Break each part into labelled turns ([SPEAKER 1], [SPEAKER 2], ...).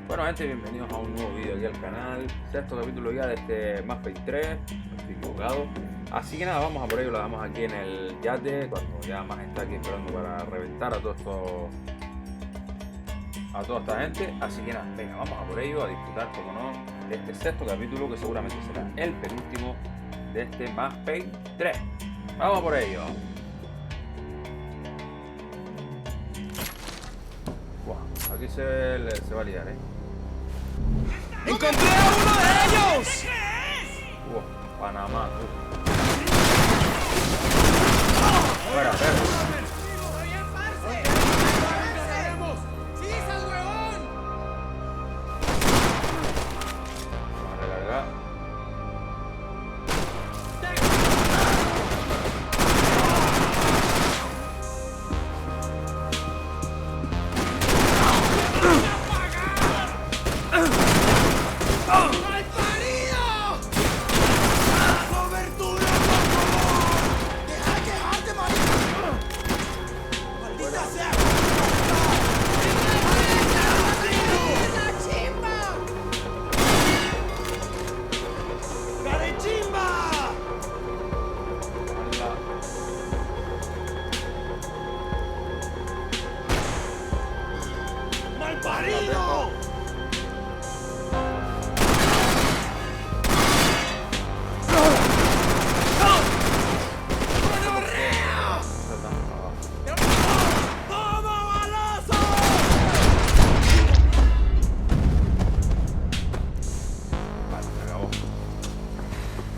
[SPEAKER 1] Bueno gente, bienvenidos a un nuevo vídeo aquí al canal. Sexto capítulo ya de este más Pay 3, no estoy equivocado. Así que nada, vamos a por ello, lo damos aquí en el yate, cuando ya más está aquí esperando para reventar a toda esta gente. Así que nada, venga, vamos a por ello, a disfrutar, como no, de este sexto capítulo que seguramente será el penúltimo de este más Pay 3. Vamos a por ello. Wow, aquí se va a liar,
[SPEAKER 2] ¡Encontré a uno de ellos!
[SPEAKER 1] Panamá, fuera, perro. Vamos a recargar.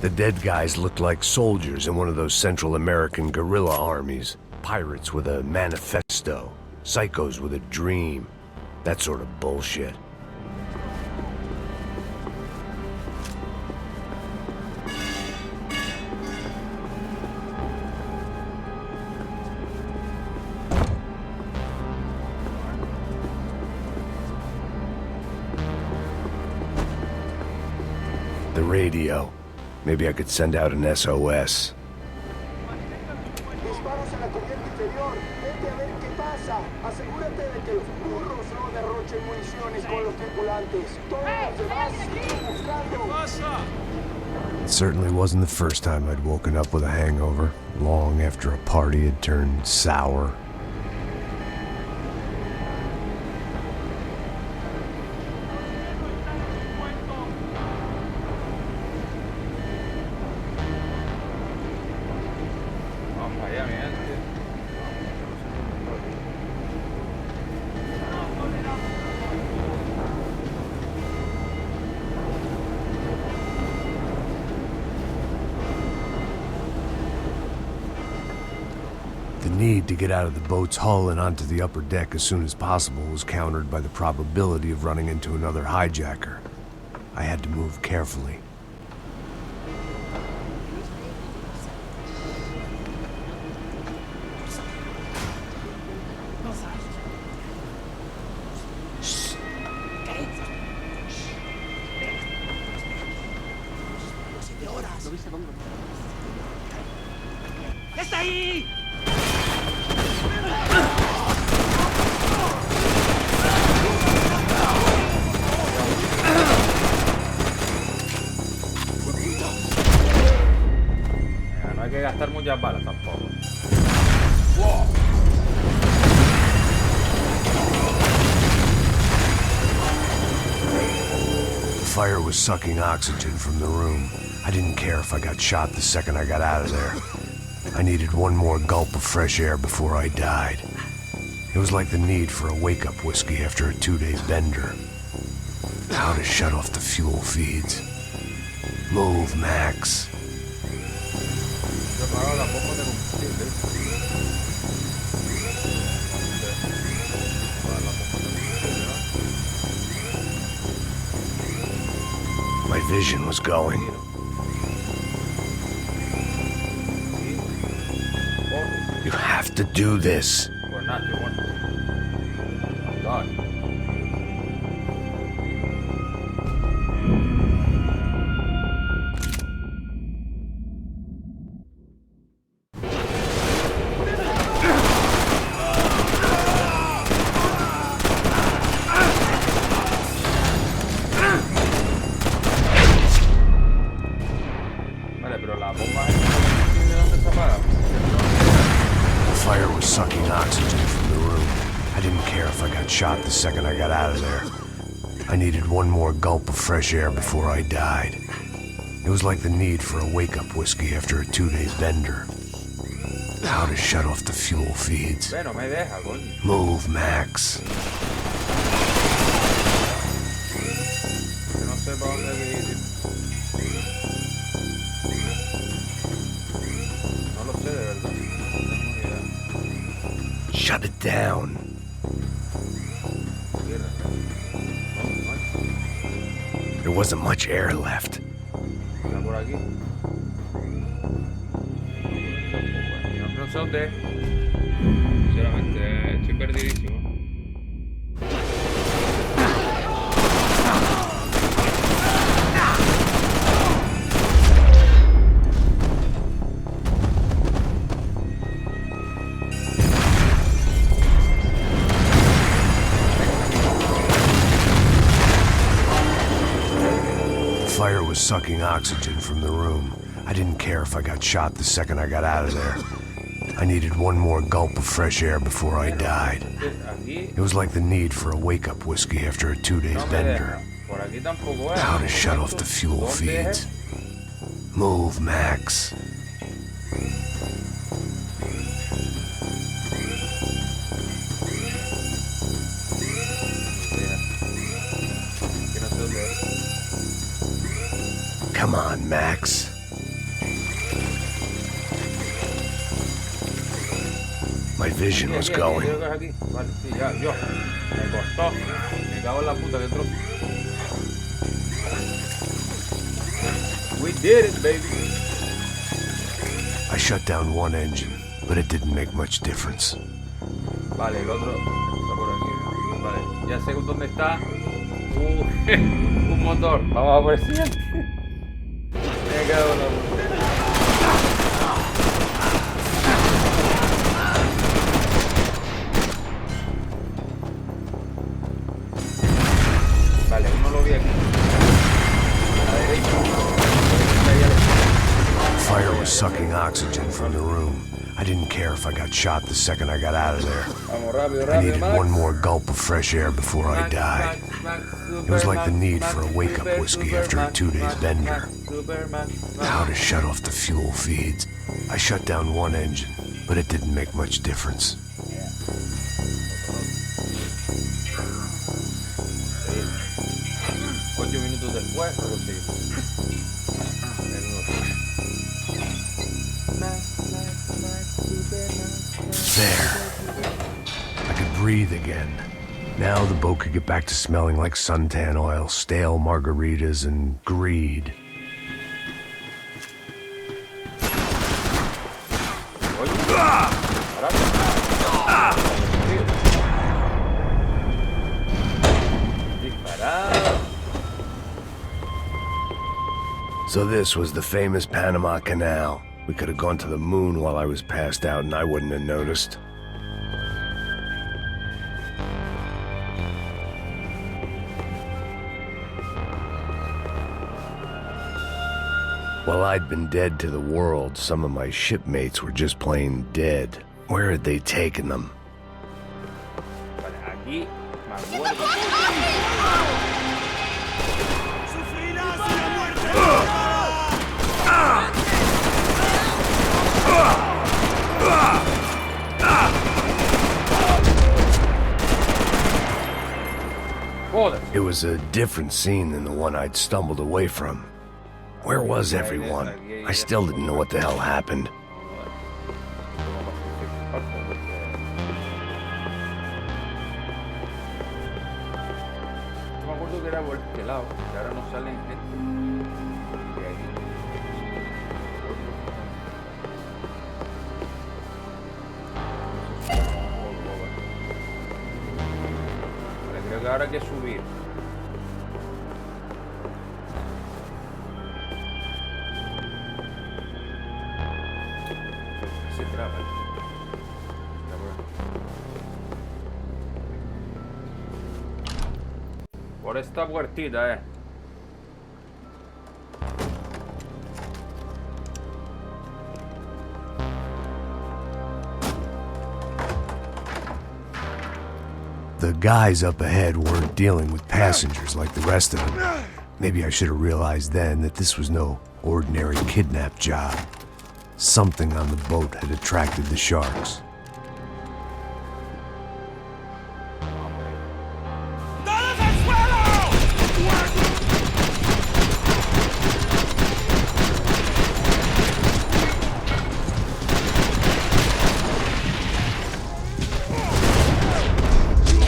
[SPEAKER 3] The dead guys looked like soldiers in one of those Central American guerrilla armies. Pirates with a manifesto. Psychos with a dream. That sort of bullshit. The radio. Maybe I could send out an SOS.
[SPEAKER 4] Disparos en la cubierta inferior. Vete a ver qué pasa. Asegúrate de que los burros no derrochen municiones con los tripulantes. Todos los demás siguen buscando.
[SPEAKER 3] It certainly wasn't the first time I'd woken up with a hangover, long after a party had turned sour. The need to get out of the boat's hull and onto the upper deck as soon as possible was countered by the probability of running into another hijacker. I had to move carefully.
[SPEAKER 2] ¡Está ahí!
[SPEAKER 1] No hay que gastar muchas balas tampoco.
[SPEAKER 3] The fire was sucking oxygen from the room. I didn't care if I got shot the second I got out of there. I needed one more gulp of fresh air before I died. It was like the need for a wake-up whiskey after a 2-day bender. How to shut off the fuel feeds. Move, Max. My vision was going. You have to do this.
[SPEAKER 1] Pues nada, qué bueno. Dale.
[SPEAKER 3] shot the second I got out of there. I needed one more gulp of fresh air before I died. It was like the need for a wake-up whiskey after a 2-day bender. How to shut off the fuel feeds.
[SPEAKER 1] Bueno, me deja, coño.
[SPEAKER 3] Move, Max.
[SPEAKER 1] Que no sé para dónde hay que ir. No lo sé de verdad. No tengo ni idea.
[SPEAKER 3] Shut it down.
[SPEAKER 1] Tierra. ¿Dónde, coño?
[SPEAKER 3] There wasn't much air left.
[SPEAKER 1] Está por aquí. Yo no sé dónde es. Sinceramente, estoy perdidísimo.
[SPEAKER 3] The fire was sucking oxygen from the room. I didn't care if I got shot the second I got out of there. I needed one more gulp of fresh air before I died.
[SPEAKER 1] Aquí
[SPEAKER 3] It was like the need for a wake-up whiskey after a 2-day
[SPEAKER 1] no me
[SPEAKER 3] bender.
[SPEAKER 1] deja. Por aquí tampoco es.
[SPEAKER 3] How to shut off the fuel
[SPEAKER 1] ¿Dónde
[SPEAKER 3] feeds.
[SPEAKER 1] es?
[SPEAKER 3] Move, Max.
[SPEAKER 1] Que no sé dónde es.
[SPEAKER 3] Come on, Max. My vision was
[SPEAKER 1] Aquí,
[SPEAKER 3] going.
[SPEAKER 1] creo que es aquí. Vale, sí, ya, Dios. Me costó. Me cago en la puta que trozo. We did it, baby.
[SPEAKER 3] I shut down one engine, but it didn't make much difference.
[SPEAKER 1] Vale, el otro está por aquí. Vale, ya sé dónde está. Un motor. Vamos a por el siguiente. Me cago en la puta. Vale, uno lo vi aquí. A la derecha. Ahí a la izquierda.
[SPEAKER 3] The fire was sucking oxygen from the room. I didn't care if I got shot the second I got out of there.
[SPEAKER 1] Vamos, rápido,
[SPEAKER 3] I
[SPEAKER 1] rápido,
[SPEAKER 3] needed
[SPEAKER 1] Max.
[SPEAKER 3] one more gulp of fresh air before I died. It was like the need for a wake-up whiskey after a 2-day bender. How to shut off the fuel feeds. I shut down one engine, but it didn't make much difference.
[SPEAKER 1] 8 minutos después, lo conseguimos.
[SPEAKER 3] There. I could breathe again. Now the boat could get back to smelling like suntan oil, stale margaritas, and greed. So this was the famous Panama Canal. We could have gone to the moon while I was passed out and I wouldn't have noticed. While I'd been dead to the world, some of my shipmates were just plain dead. Where had they taken them?
[SPEAKER 1] Vale, aquí me acuerdo.
[SPEAKER 2] ¡Sufrirás una muerte!
[SPEAKER 1] Joder.
[SPEAKER 3] It was a different scene than the one I'd stumbled away from. Where was everyone? I still didn't know what the hell happened.
[SPEAKER 1] Yo me acuerdo que era por este lado, que ahora no salen gente. De aquí. Vale, creo que ahora hay que subir. Se traba. Está por esta puertita,
[SPEAKER 3] The guys up ahead weren't dealing with passengers like the rest of them. Maybe I should have realized then that this was no ordinary kidnap job. Something on the boat had attracted the sharks.
[SPEAKER 2] ¡Todos al suelo!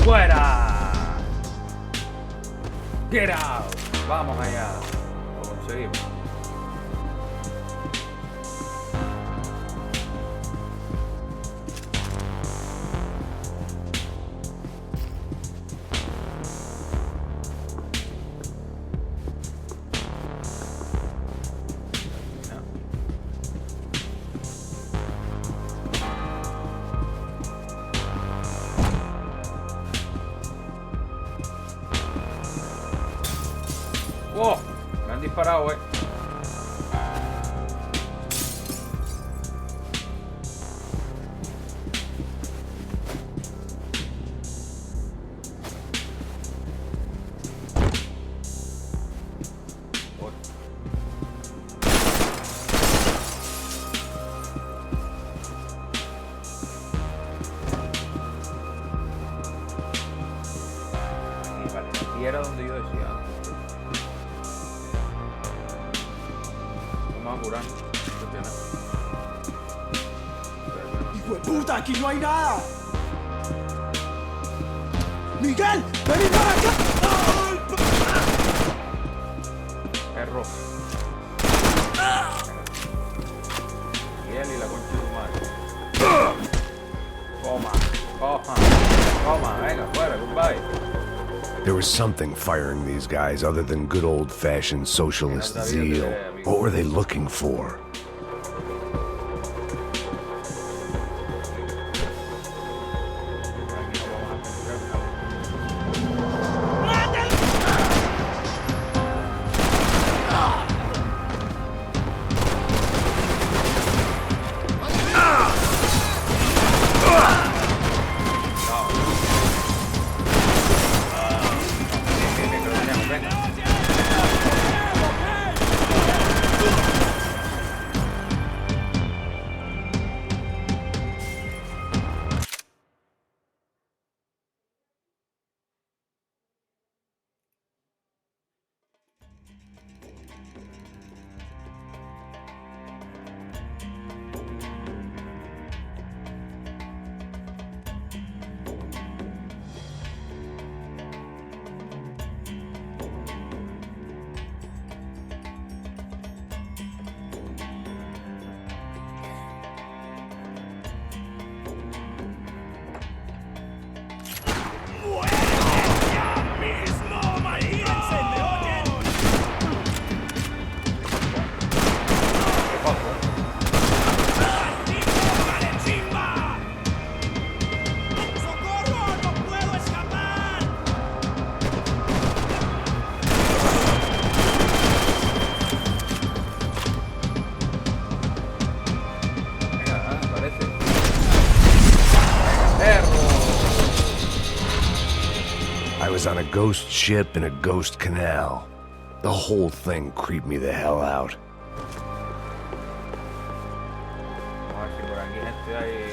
[SPEAKER 1] ¡Fuera! ¡Get out! Vamos allá. Lo conseguimos. ¡Oh! Me han disparado, Vale, aquí era donde yo decía antes. Vamos a curar.
[SPEAKER 4] ¡Hijo de puta! ¡Aquí no hay nada! ¡Miguel! ¡Vení para acá!
[SPEAKER 1] Error. Miguel y la concha de tu madre. Toma, coja, toma, venga, fuera, goodbye.
[SPEAKER 3] There was something firing these guys other than good old-fashioned socialist zeal. What were they looking for? I was on a ghost ship in a ghost canal. The whole thing creeped me the hell out.
[SPEAKER 1] Vamos a ver si por aquí gente hay.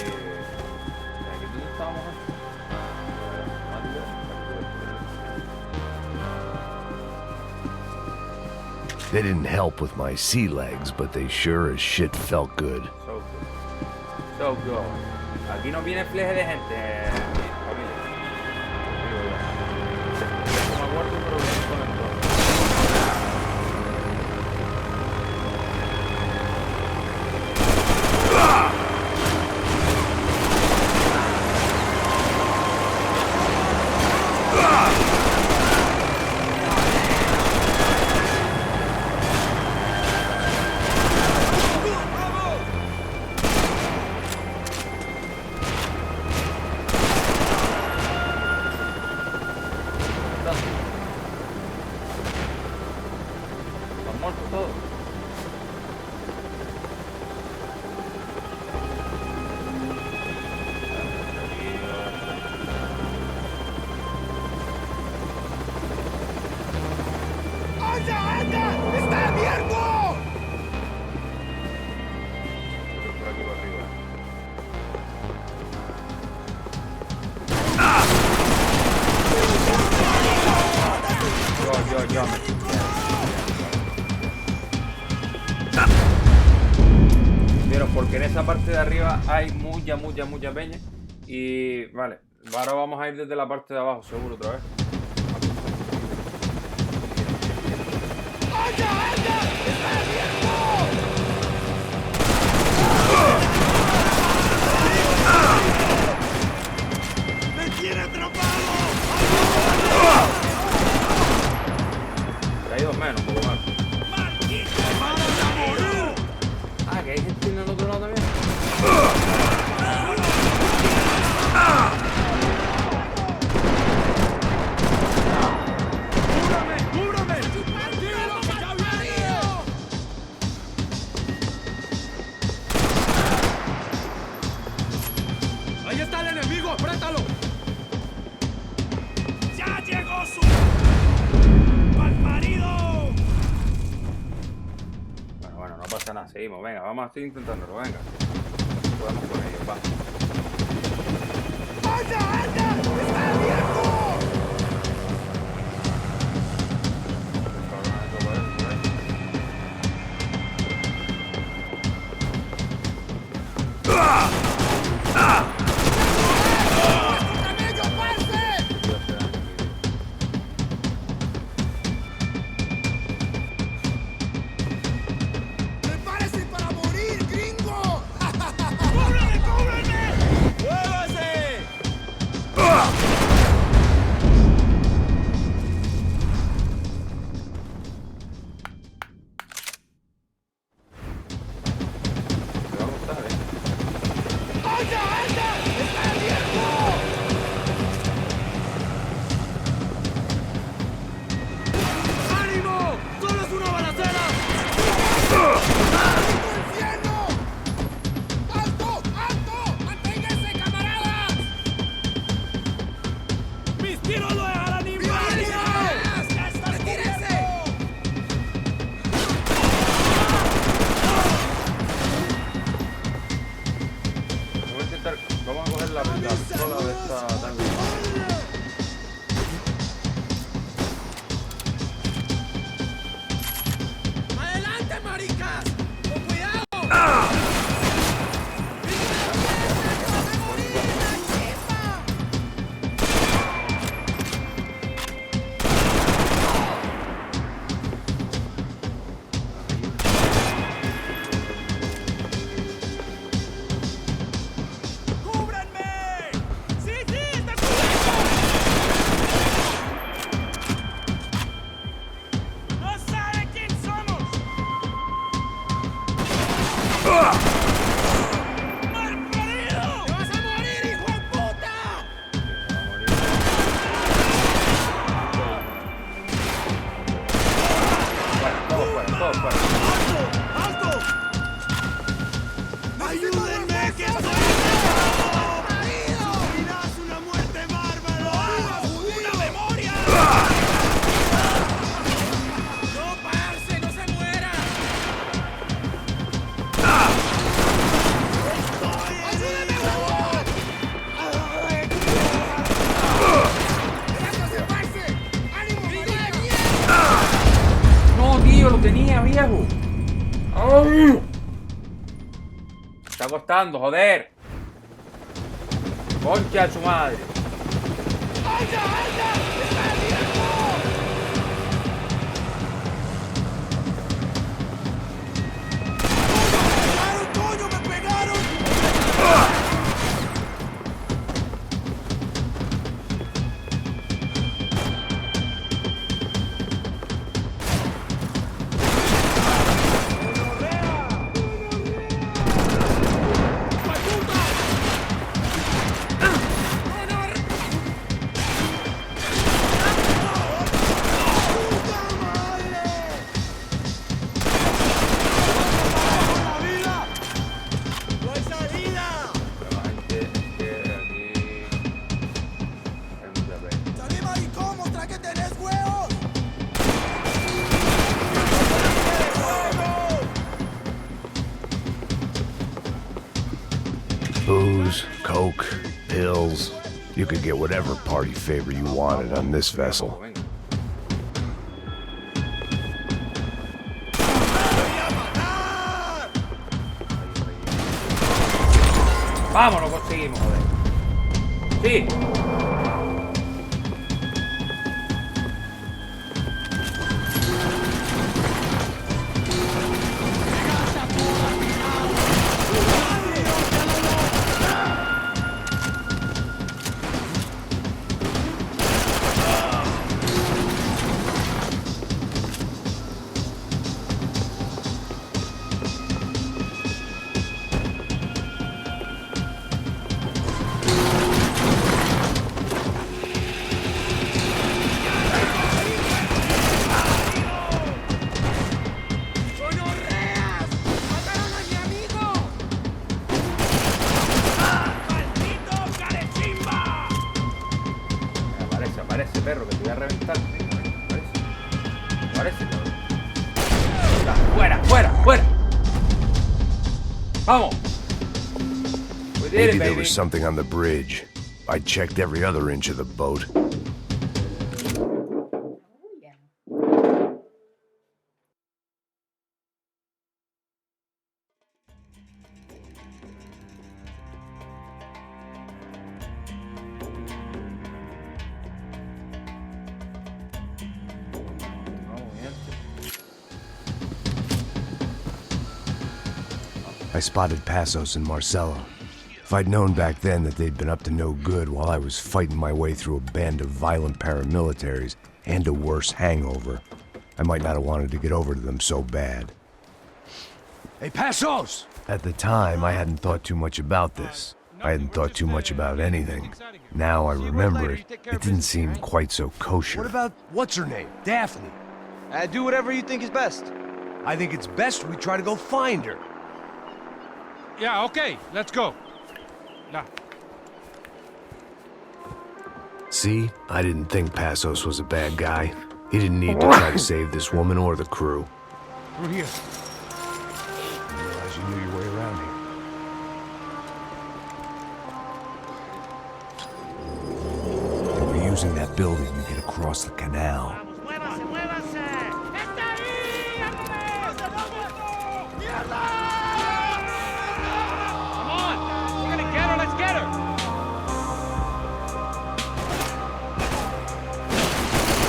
[SPEAKER 1] Aquí tú estábamos.
[SPEAKER 3] They didn't help with my sea legs, but they sure as shit felt good.
[SPEAKER 1] So good. So good. Aquí no viene fleje de gente. Familia. Digo yo. No me acuerdo, pero viene con el todo. Están muertos todos. efectivamente. Vieron, porque en esa parte de arriba hay mucha peña. Y vale, ahora vamos a ir desde la parte de abajo, seguro, otra vez.
[SPEAKER 2] ¡Me tiene atrapado!
[SPEAKER 1] Hay dos menos, un poco más.
[SPEAKER 2] ¡Maldito! ¡Vamos a morir!
[SPEAKER 1] Ah, que hay gente en el otro lado también.
[SPEAKER 2] ¡Cúbrame! ¡Tranquilo, que ya viene! ¡Ahí está el enemigo! ¡Apriétalo! ¡Ya llegó su malparido!
[SPEAKER 1] Bueno, no pasa nada, seguimos, venga, vamos a seguir intentándolo, venga. Podemos con ellos, va.
[SPEAKER 2] ¡Anda! ¡Está abierto! ¡Prepárese para morir, gringo! ¡Cúbreme! ¡Muévase!
[SPEAKER 1] Vamos a estar,
[SPEAKER 2] ¡Anda! ¡Está abierto! ¡Ánimo! ¡Solo es una balacera! ¡Maldito infierno! ¡Alto! ¡Alto! ¡Manténganse, camaradas! ¡Mis tiros lo dejarán inválido! ¡Ya está! ¡Retírense!
[SPEAKER 1] Vamos a intentar, vamos a coger la pistola de esta tanque.
[SPEAKER 2] ¡Adelante, maricas! ¡Con cuidado! ¡Cúbranme! ¡Sí, está cubierto! ¡No sabe quién somos! ¡Malparido! ¡Te vas a morir, hijo de puta!
[SPEAKER 1] Todos fuera.
[SPEAKER 2] ¡Alto! ¡Ayúdenme, que estoy ¡Sufrirás una muerte bárbara! ¡Una memoria! ¡No, parce! ¡No se muera! ¡Ayúdeme, huevón! ¡Déjate, parce! ¡Ánimo, marica!
[SPEAKER 1] No, tío, lo tenía, viejo. ¡Ay! Está costando, joder. Concha de su madre.
[SPEAKER 2] ¡Anda! ¡Está abierto! ¡Coño, me pegaron!
[SPEAKER 3] Booze, coke, pills. You could get whatever party favor you wanted on this vessel.
[SPEAKER 1] Vamos, lo conseguimos, joder. Sí.
[SPEAKER 2] Parece, perro, que te voy a reventar. Parece, cabrón.
[SPEAKER 1] Fuera, fuera, fuera. Vamos. We did
[SPEAKER 3] Maybe
[SPEAKER 1] it,
[SPEAKER 3] there
[SPEAKER 1] baby.
[SPEAKER 3] was something on the bridge. I checked every other inch of the boat. I spotted Passos and Marcelo. If I'd known back then that they'd been up to no good while I was fighting my way through a band of violent paramilitaries and a worse hangover, I might not have wanted to get over to them so bad.
[SPEAKER 5] Hey, Passos!
[SPEAKER 3] At the time, I hadn't thought too much about this. I hadn't thought too much about anything. Now I remember it, it didn't seem quite so kosher.
[SPEAKER 5] What about, what's her name? Daphne.
[SPEAKER 6] Do whatever you think is best.
[SPEAKER 5] I think it's best we try to go find her.
[SPEAKER 7] Yeah, okay, let's go. Nah.
[SPEAKER 3] See, I didn't think Passos was a bad guy. He didn't need to try to save this woman or the crew.
[SPEAKER 7] Through here.
[SPEAKER 3] I didn't realize you knew your way around here. They were using that building to get across the canal.
[SPEAKER 2] ¡Muévanse, muévanse! ¡Está ahí!
[SPEAKER 7] Come on, we're gonna get her, let's get her.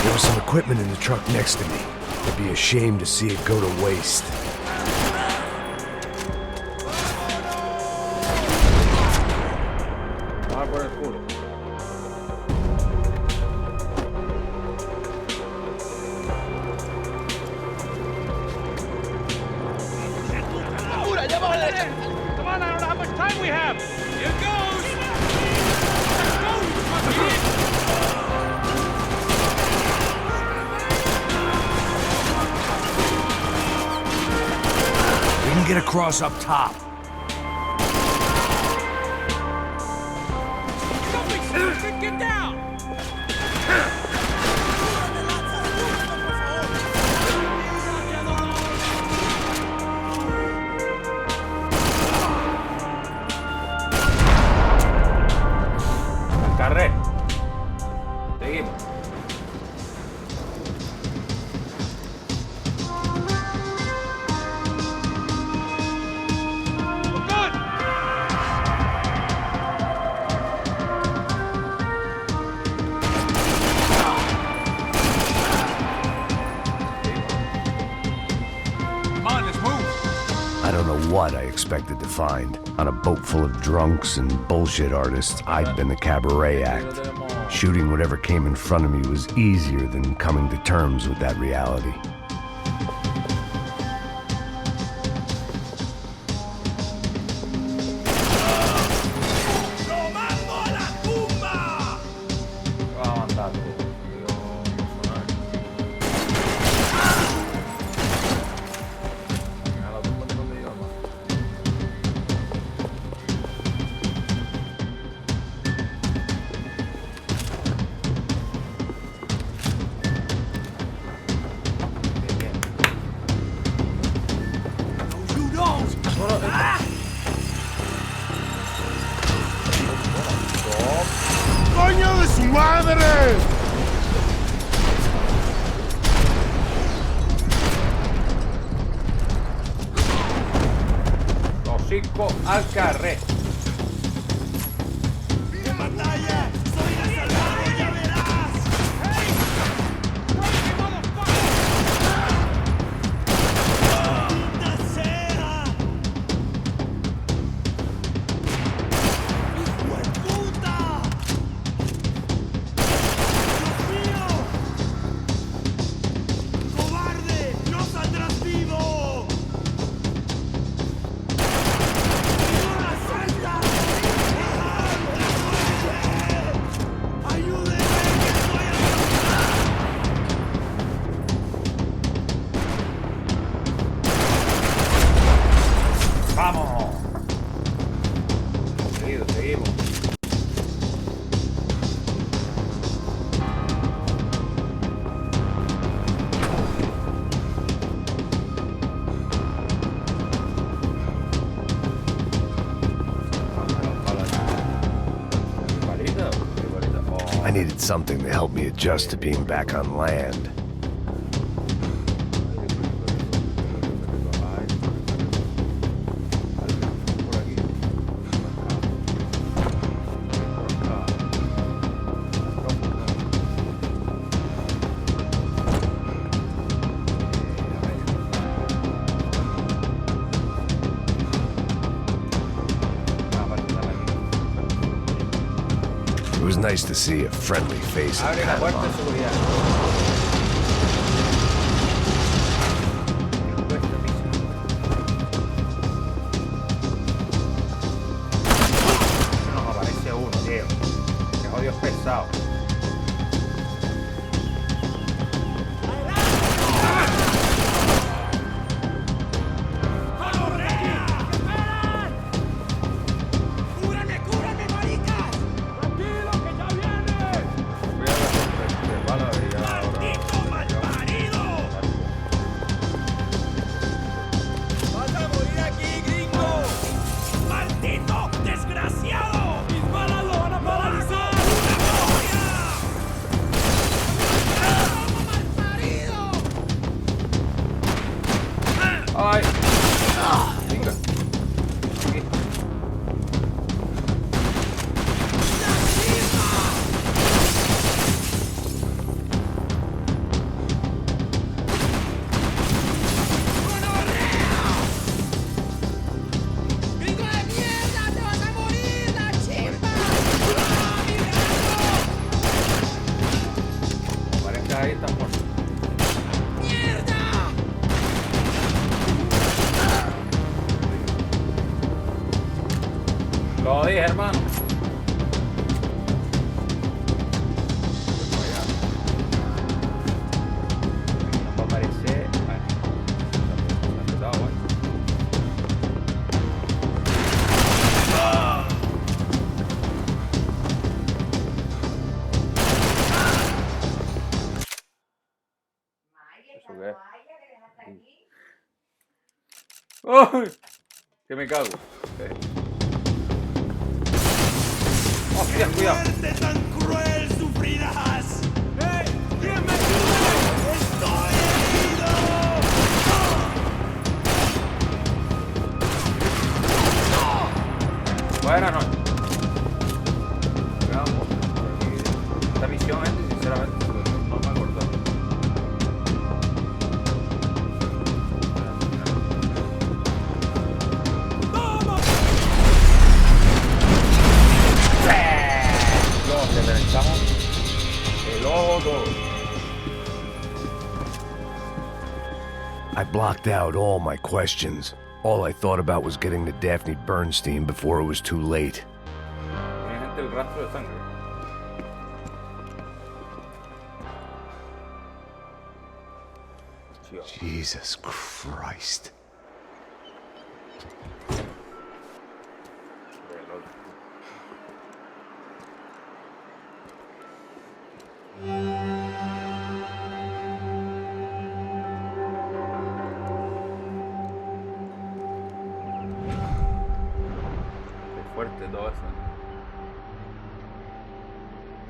[SPEAKER 3] There was some equipment in the truck next to me. I'd be ashamed to see it go to waste.
[SPEAKER 1] Vamos por el culo.
[SPEAKER 7] Come on, I don't know how much time we have. Here goes. Let's go, you fucking idiot.
[SPEAKER 5] We can get across up top.
[SPEAKER 7] Don't be stupid, get down.
[SPEAKER 1] Al carré. Seguimos.
[SPEAKER 7] We're good. Come on, let's move.
[SPEAKER 3] I don't know what I expected to find. On a boat full of drunks and bullshit artists, I'd been the cabaret act. Shooting whatever came in front of me was easier than coming to terms with that reality.
[SPEAKER 2] ¡Tomando la tumba!
[SPEAKER 1] Va a avanzar todo. A la tumba de donde íbamos. Bien, bien.
[SPEAKER 5] You don't!
[SPEAKER 2] ¡Coño de su madre!
[SPEAKER 1] Hocico al carré.
[SPEAKER 3] something to help me adjust to being back on land. It was nice to see a friendly face in
[SPEAKER 1] Abre la puerta de
[SPEAKER 3] Panama.
[SPEAKER 1] seguridad. Nos aparece uno, tío. Que jodido pesado.
[SPEAKER 2] ¡Cúbrame, cúbrame, maricas! ¡Tranquilo, que ya viene! ¡Maldito malparido! ¡Vas a morir aquí, gringo! ¡Maldito desgraciado! ¡Mis balas lo van a paralizar! ¡Una joya! ¡Malparido!
[SPEAKER 1] ¡Ay! Venga. Aquí.
[SPEAKER 2] ¡Gringo de mierda! ¡Te vas a morir, la chimba!
[SPEAKER 1] Aparezca ahí, está muerto.
[SPEAKER 2] ¡Mierda!
[SPEAKER 1] Lo dije, hermano. No va a aparecer. ¿Eso qué es? ¡Ay! Que me cago. ¡Hostia, cuidado!
[SPEAKER 2] ¡Muerte tan cruel sufrirás! ¡Eh! ¿Quién me ayuda? ¡Estoy herido!
[SPEAKER 1] Buenas noches. Veamos por aquí. Esta misión, sinceramente, no me acuerdo.
[SPEAKER 2] ¡Vamos!
[SPEAKER 1] Luego te reventamos el ojo todo.
[SPEAKER 3] I blocked out all my questions. All I thought about was getting to Daphne Bernstein before it was too late.
[SPEAKER 1] Tiene gente el rastro de sangre. Tío,
[SPEAKER 3] Jesus Christ.
[SPEAKER 1] reloj. Qué fuerte todo eso.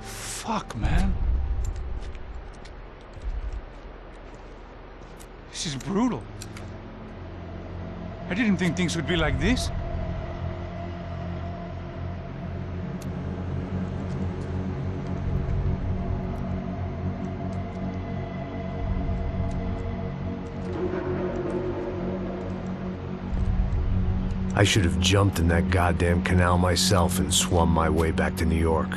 [SPEAKER 7] Fuck, man. This is brutal. I didn't think things would be like this.
[SPEAKER 3] I should have jumped in that goddamn canal myself and swum my way back to New York.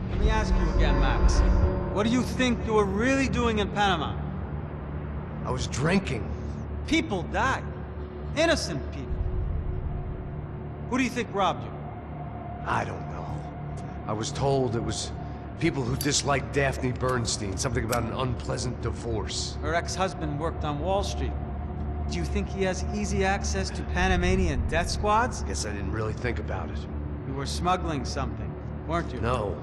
[SPEAKER 8] Let me ask you again, Max. What do you think you were really doing in Panama?
[SPEAKER 3] I was drinking.
[SPEAKER 8] People died. Innocent people. Who do you think robbed you?
[SPEAKER 3] I don't know. I was told it was people who disliked Daphne Bernstein, something about an unpleasant divorce.
[SPEAKER 8] Her ex-husband worked on Wall Street. Do you think he has easy access to Panamanian death squads?
[SPEAKER 3] Guess I didn't really think about it.
[SPEAKER 8] You were smuggling something, weren't you?
[SPEAKER 3] No.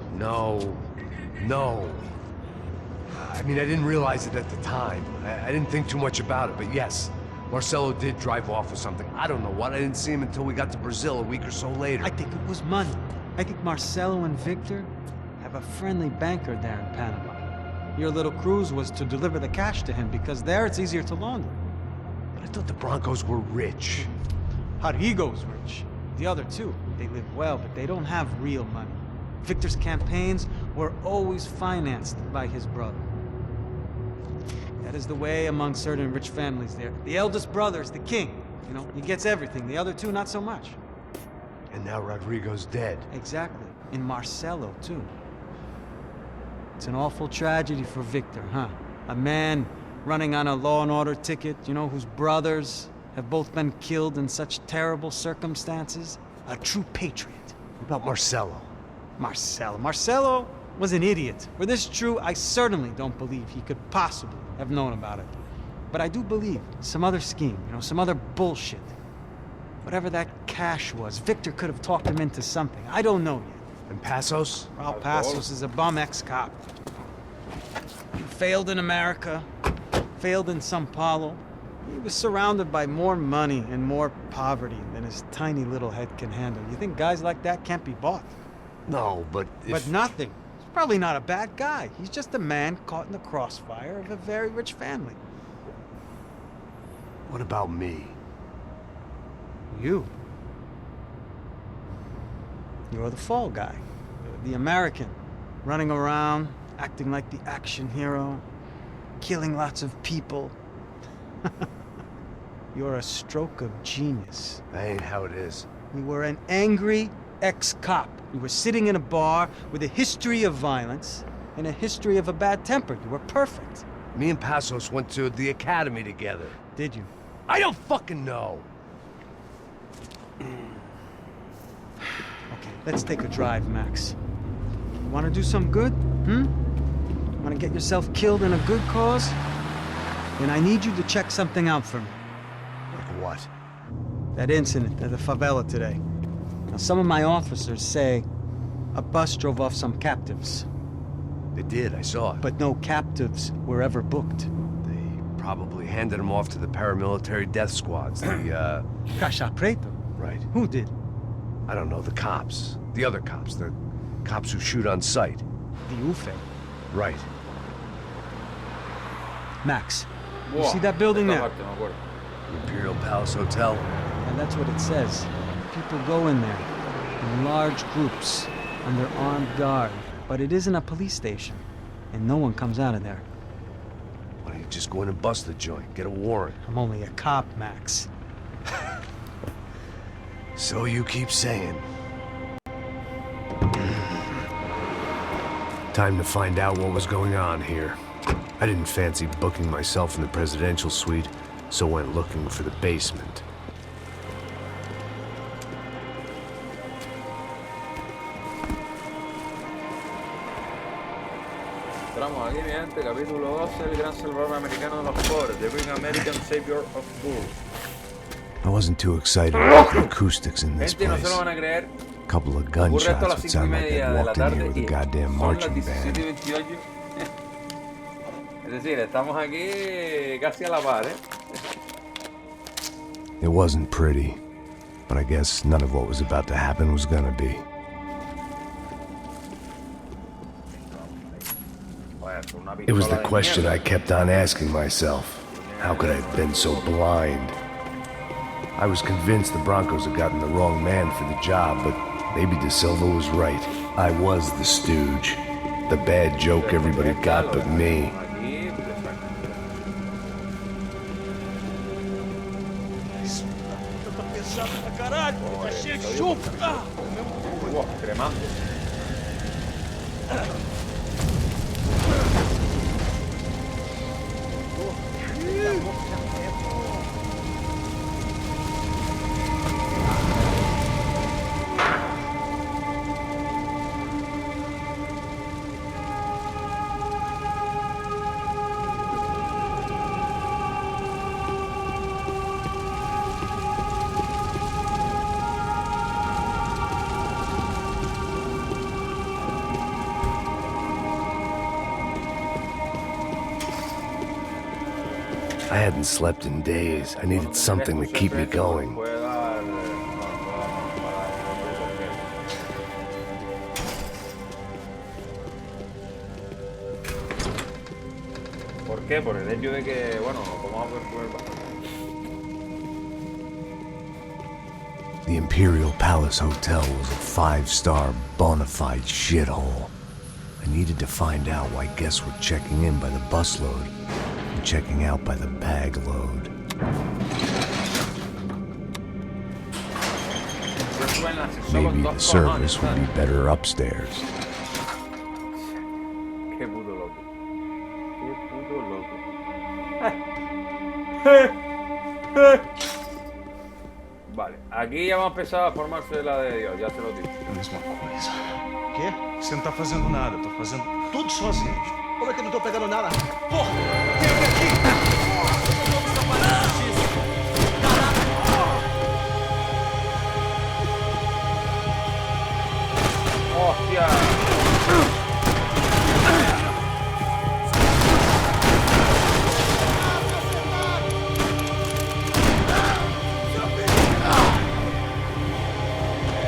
[SPEAKER 3] I mean, I didn't realize it at the time. I didn't think too much about it, but yes.
[SPEAKER 5] Marcelo did drive off with something. I don't know what. I didn't see him until we got to Brazil a week or so later.
[SPEAKER 8] I think it was money. I think Marcelo and Victor have a friendly banker there in Panama. Your little cruise was to deliver the cash to him because there it's easier to launder.
[SPEAKER 5] But I thought the Broncos were rich.
[SPEAKER 8] Rodrigo's rich. The other two, they live well, but they don't have real money. Victor's campaigns were always financed by his brother. That is the way among certain rich families there. The eldest brother is the king. You know, he gets everything. The other two, not so much.
[SPEAKER 5] And now Rodrigo's dead.
[SPEAKER 8] Exactly. And Marcelo, too. It's an awful tragedy for Victor, huh? A man running on a law and order ticket, you know, whose brothers have both been killed in such terrible circumstances. A true patriot.
[SPEAKER 5] What about Marcelo?
[SPEAKER 8] Marcelo was an idiot. Were this true, I certainly don't believe he could possibly have known about it. But I do believe some other scheme, you know, some other bullshit. Whatever that cash was, Victor could have talked him into something. I don't know yet.
[SPEAKER 5] And Passos?
[SPEAKER 8] Raul Passos is a bum ex-cop. He failed in America, failed in Sao Paulo. He was surrounded by more money and more poverty than his tiny little head can handle. You think guys like that can't be bought?
[SPEAKER 5] No, but
[SPEAKER 8] But nothing. He's probably not a bad guy. He's just a man caught in the crossfire of a very rich family.
[SPEAKER 5] What about me?
[SPEAKER 8] You. You're the fall guy. You're the American. Running around, acting like the action hero, killing lots of people. You're a stroke of genius.
[SPEAKER 5] That ain't how it is.
[SPEAKER 8] You were an angry ex-cop. You were sitting in a bar with a history of violence and a history of a bad temper. You were perfect.
[SPEAKER 5] Me and Passos went to the academy together.
[SPEAKER 8] Did you?
[SPEAKER 5] I don't fucking know.
[SPEAKER 8] Okay, let's take a drive, Max. Want to do some good? Want to get yourself killed in a good cause? Then I need you to check something out for me.
[SPEAKER 5] Like what?
[SPEAKER 8] That incident at the favela today. Now, some of my officers say a bus drove off some captives.
[SPEAKER 5] They did, I saw it.
[SPEAKER 8] But no captives were ever booked.
[SPEAKER 5] They probably handed them off to the paramilitary death squads, the,
[SPEAKER 8] Caixa Preto?
[SPEAKER 5] Right.
[SPEAKER 8] Who did?
[SPEAKER 5] I don't know, the cops. The other cops, the cops who shoot on sight.
[SPEAKER 8] The UFE.
[SPEAKER 5] Right.
[SPEAKER 8] Max, you see that building there?
[SPEAKER 5] Imperial Palace Hotel.
[SPEAKER 8] And that's what it says. People go in there in large groups under armed guard. But it isn't a police station, and no one comes out of there.
[SPEAKER 5] Why don't you just go in and bust the joint, get a warrant?
[SPEAKER 8] I'm only a cop, Max.
[SPEAKER 5] So you keep saying. Time to find out what was going on here. I didn't fancy booking myself in the presidential suite, so went looking for the basement.
[SPEAKER 1] Entramos aquí, mi gente, capítulo 12, el gran salvador americano de los pobres, the great American savior of fools.
[SPEAKER 3] I wasn't too excited about the acoustics in this
[SPEAKER 1] Gente, no se
[SPEAKER 3] place.
[SPEAKER 1] lo van a creer.
[SPEAKER 3] A couple of
[SPEAKER 1] Ocurre esto a
[SPEAKER 3] gunshots
[SPEAKER 1] las
[SPEAKER 3] would
[SPEAKER 1] 5:30
[SPEAKER 3] sound like
[SPEAKER 1] de
[SPEAKER 3] I'd
[SPEAKER 1] la
[SPEAKER 3] walked in
[SPEAKER 1] tarde
[SPEAKER 3] here with a
[SPEAKER 1] y
[SPEAKER 3] goddamn
[SPEAKER 1] son las
[SPEAKER 3] marching
[SPEAKER 1] 17:28.
[SPEAKER 3] band.
[SPEAKER 1] Es decir, estamos aquí casi a la par, ¿eh?
[SPEAKER 3] It wasn't pretty, but I guess none of what was about to happen was gonna be. It was the question I kept on asking myself. How could I have been so blind? I was convinced the Broncos had gotten the wrong man for the job, but maybe De Silva was right. I was the stooge. The bad joke everybody got but me.
[SPEAKER 1] Cremando.
[SPEAKER 5] I hadn't slept in days. I needed something to keep me going.
[SPEAKER 1] ¿Por qué? Por el hecho de que, bueno, vamos a poder comer bastante.
[SPEAKER 3] The Imperial Palace Hotel was a 5-star bona fide shithole. I needed to find out why guests were checking in by the busload and checking out by the bag load. Maybe the service would be better upstairs.
[SPEAKER 1] Qué puto loco. Qué puto loco. Vale, aquí ya va a empezar a formarse la de Dios, ya se lo digo.
[SPEAKER 2] A mesma coisa. Quê? Você não tá fazendo nada, eu tô fazendo tudo sozinho.
[SPEAKER 4] Como é que eu não tô pegando nada?
[SPEAKER 2] Porra! Tem alguém aqui!
[SPEAKER 1] ¡Hostia!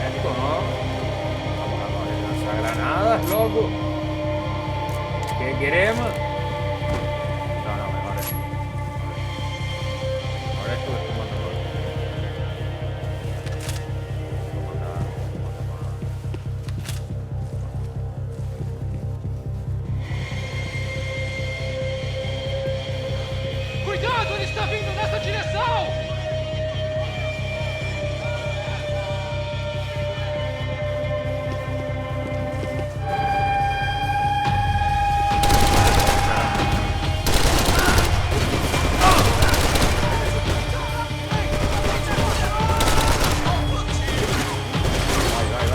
[SPEAKER 1] Esto, ¿no? Vamos a poner lanzagranadas, loco. ¿Qué queremos? No, mejor esto. Mejor esto que como mejor.
[SPEAKER 7] Cuidado, ele está vindo nessa direção!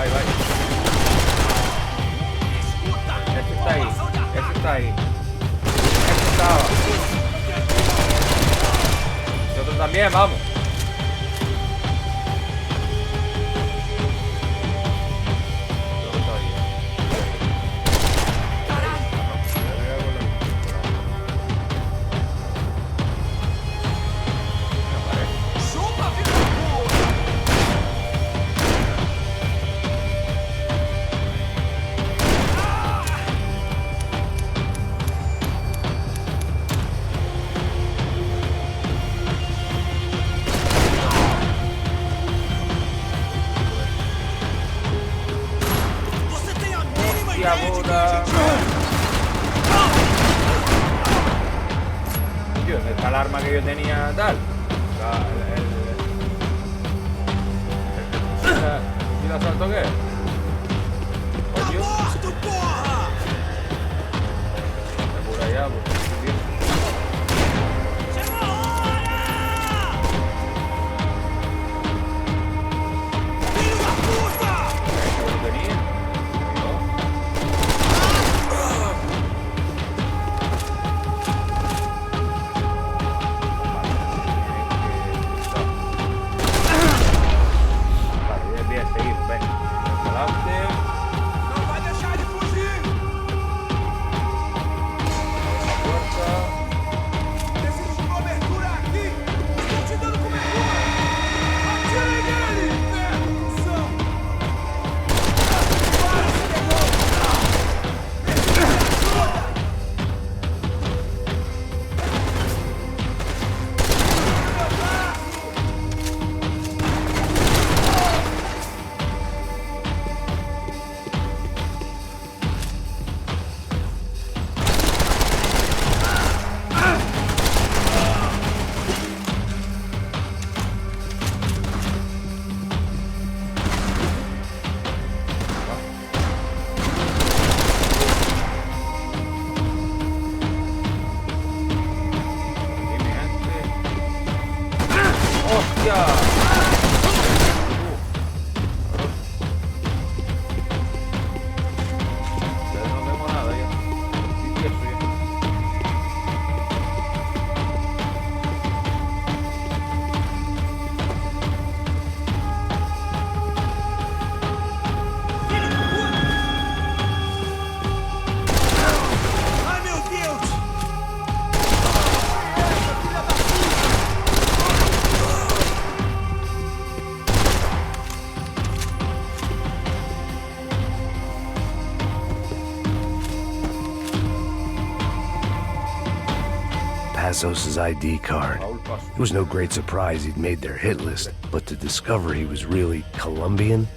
[SPEAKER 1] Vai. Esse está aí. Esse está aí. Esse estaba. Nosotros también, vamos. Hostia puta. Tío, ¿dónde está el arma que yo tenía tal? ¿Y el asalto qué? Coño. Me por allá, pues.
[SPEAKER 3] Passos' ID card. It was no great surprise he'd made their hit list, but to discover he was really Colombian?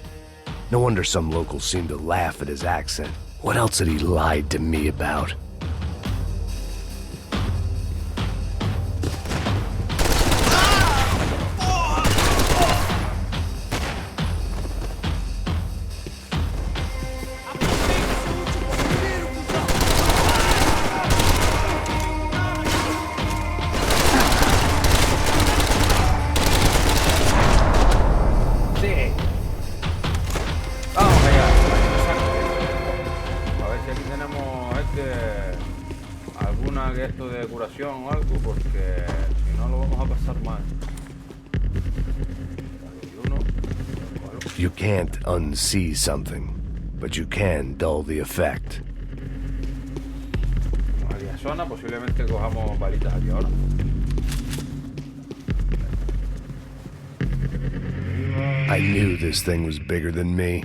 [SPEAKER 3] No wonder some locals seemed to laugh at his accent. What else had he lied to me about?
[SPEAKER 1] Esto de curación o algo, porque si no lo vamos a pasar mal.
[SPEAKER 3] You can't unsee something, but you can dull the effect.
[SPEAKER 1] Como zona, posiblemente cojamos balitas aquí ahora.
[SPEAKER 3] I knew this thing was bigger than me,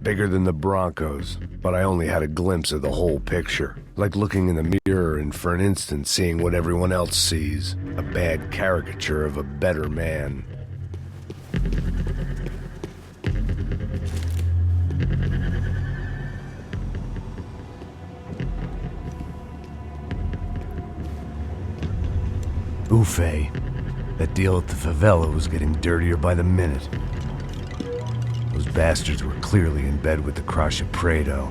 [SPEAKER 3] bigger than the Broncos, but I only had a glimpse of the whole picture. Like looking in the mirror and for an instant seeing what everyone else sees, a bad caricature of a better man. Ufe, that deal at the favela was getting dirtier by the minute. Those bastards were clearly in bed with the Crusher Prado.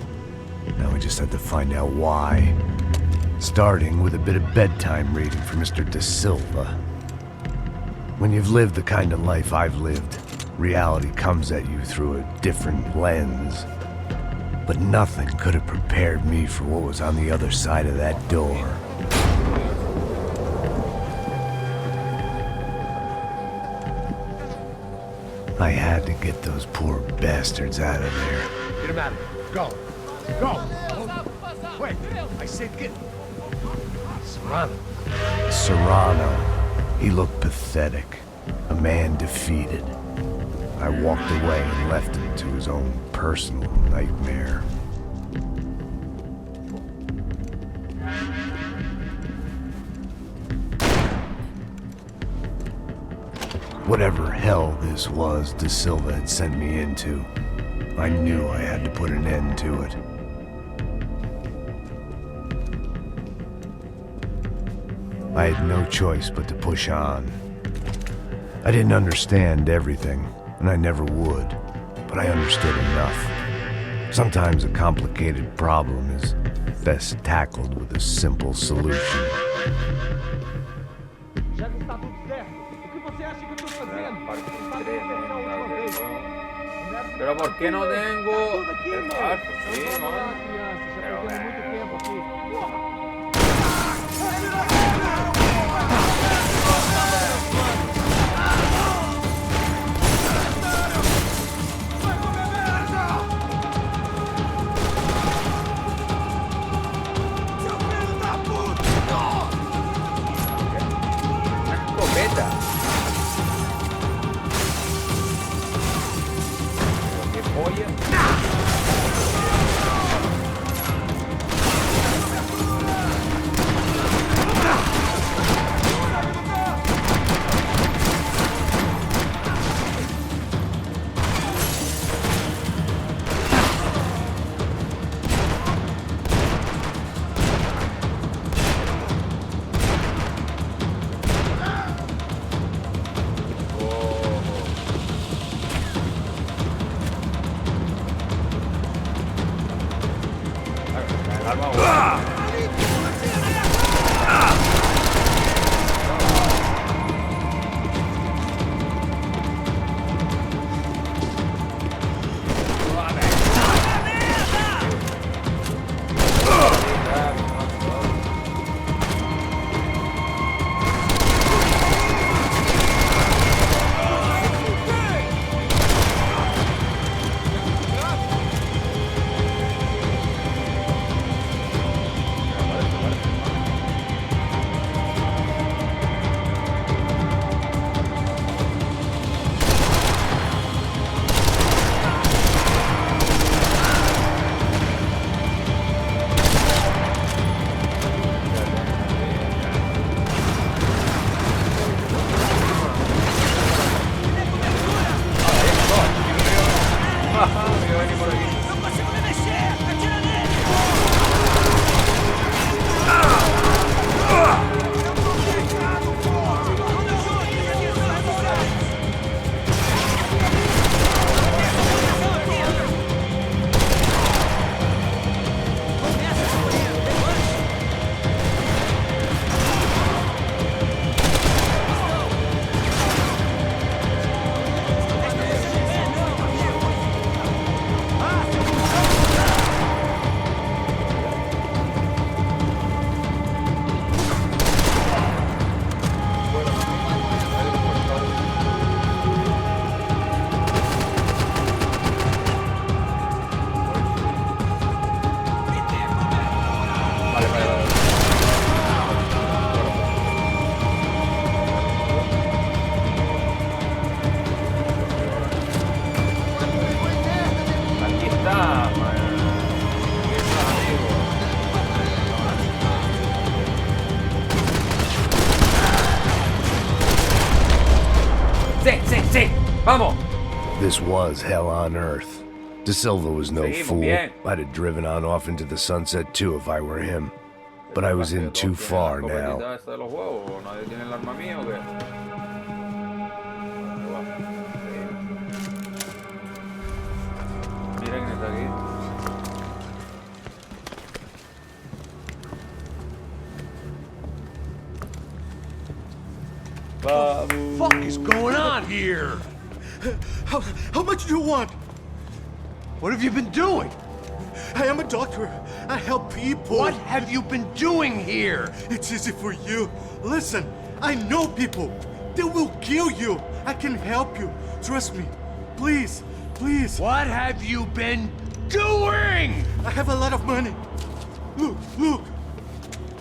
[SPEAKER 3] Now we just had to find out why. Starting with a bit of bedtime reading for Mr. Da Silva. When you've lived the kind of life I've lived, reality comes at you through a different lens. But nothing could have prepared me for what was on the other side of that door. I had to get those poor bastards out of there.
[SPEAKER 2] Get him out of here. Go. Go! Quick! I said get... Serrano.
[SPEAKER 3] Serrano. He looked pathetic. A man defeated. I walked away and left him to his own personal nightmare. Whatever hell this was Da Silva had sent me into, I knew I had to put an end to it. I had no choice but to push on. I didn't understand everything, and I never would, but I understood enough. Sometimes a complicated problem is best tackled with a simple solution.
[SPEAKER 2] Já que está tudo certo, o que você acha que eu tô fazendo?
[SPEAKER 1] Pero ¿por qué no tengo el barco? Sí, no. Pero ¡Vamos!
[SPEAKER 5] This was hell on earth. De Silva was no
[SPEAKER 1] Seguimos,
[SPEAKER 5] fool.
[SPEAKER 1] bien.
[SPEAKER 5] I'd have driven on off into the sunset too if I were him. But I was in too far now.
[SPEAKER 1] ¿Esta de los huevos? ¿O nadie tiene el arma mía o qué? Mira quién está aquí.
[SPEAKER 2] What the fuck is going on here?
[SPEAKER 4] How much do you want?
[SPEAKER 2] What have you been doing?
[SPEAKER 4] I am a doctor. I help people.
[SPEAKER 2] What have you been doing here?
[SPEAKER 4] It's easy for you. Listen, I know people. They will kill you. I can help you. Trust me. Please, please.
[SPEAKER 2] What have you been doing?
[SPEAKER 4] I have a lot of money. Look, look.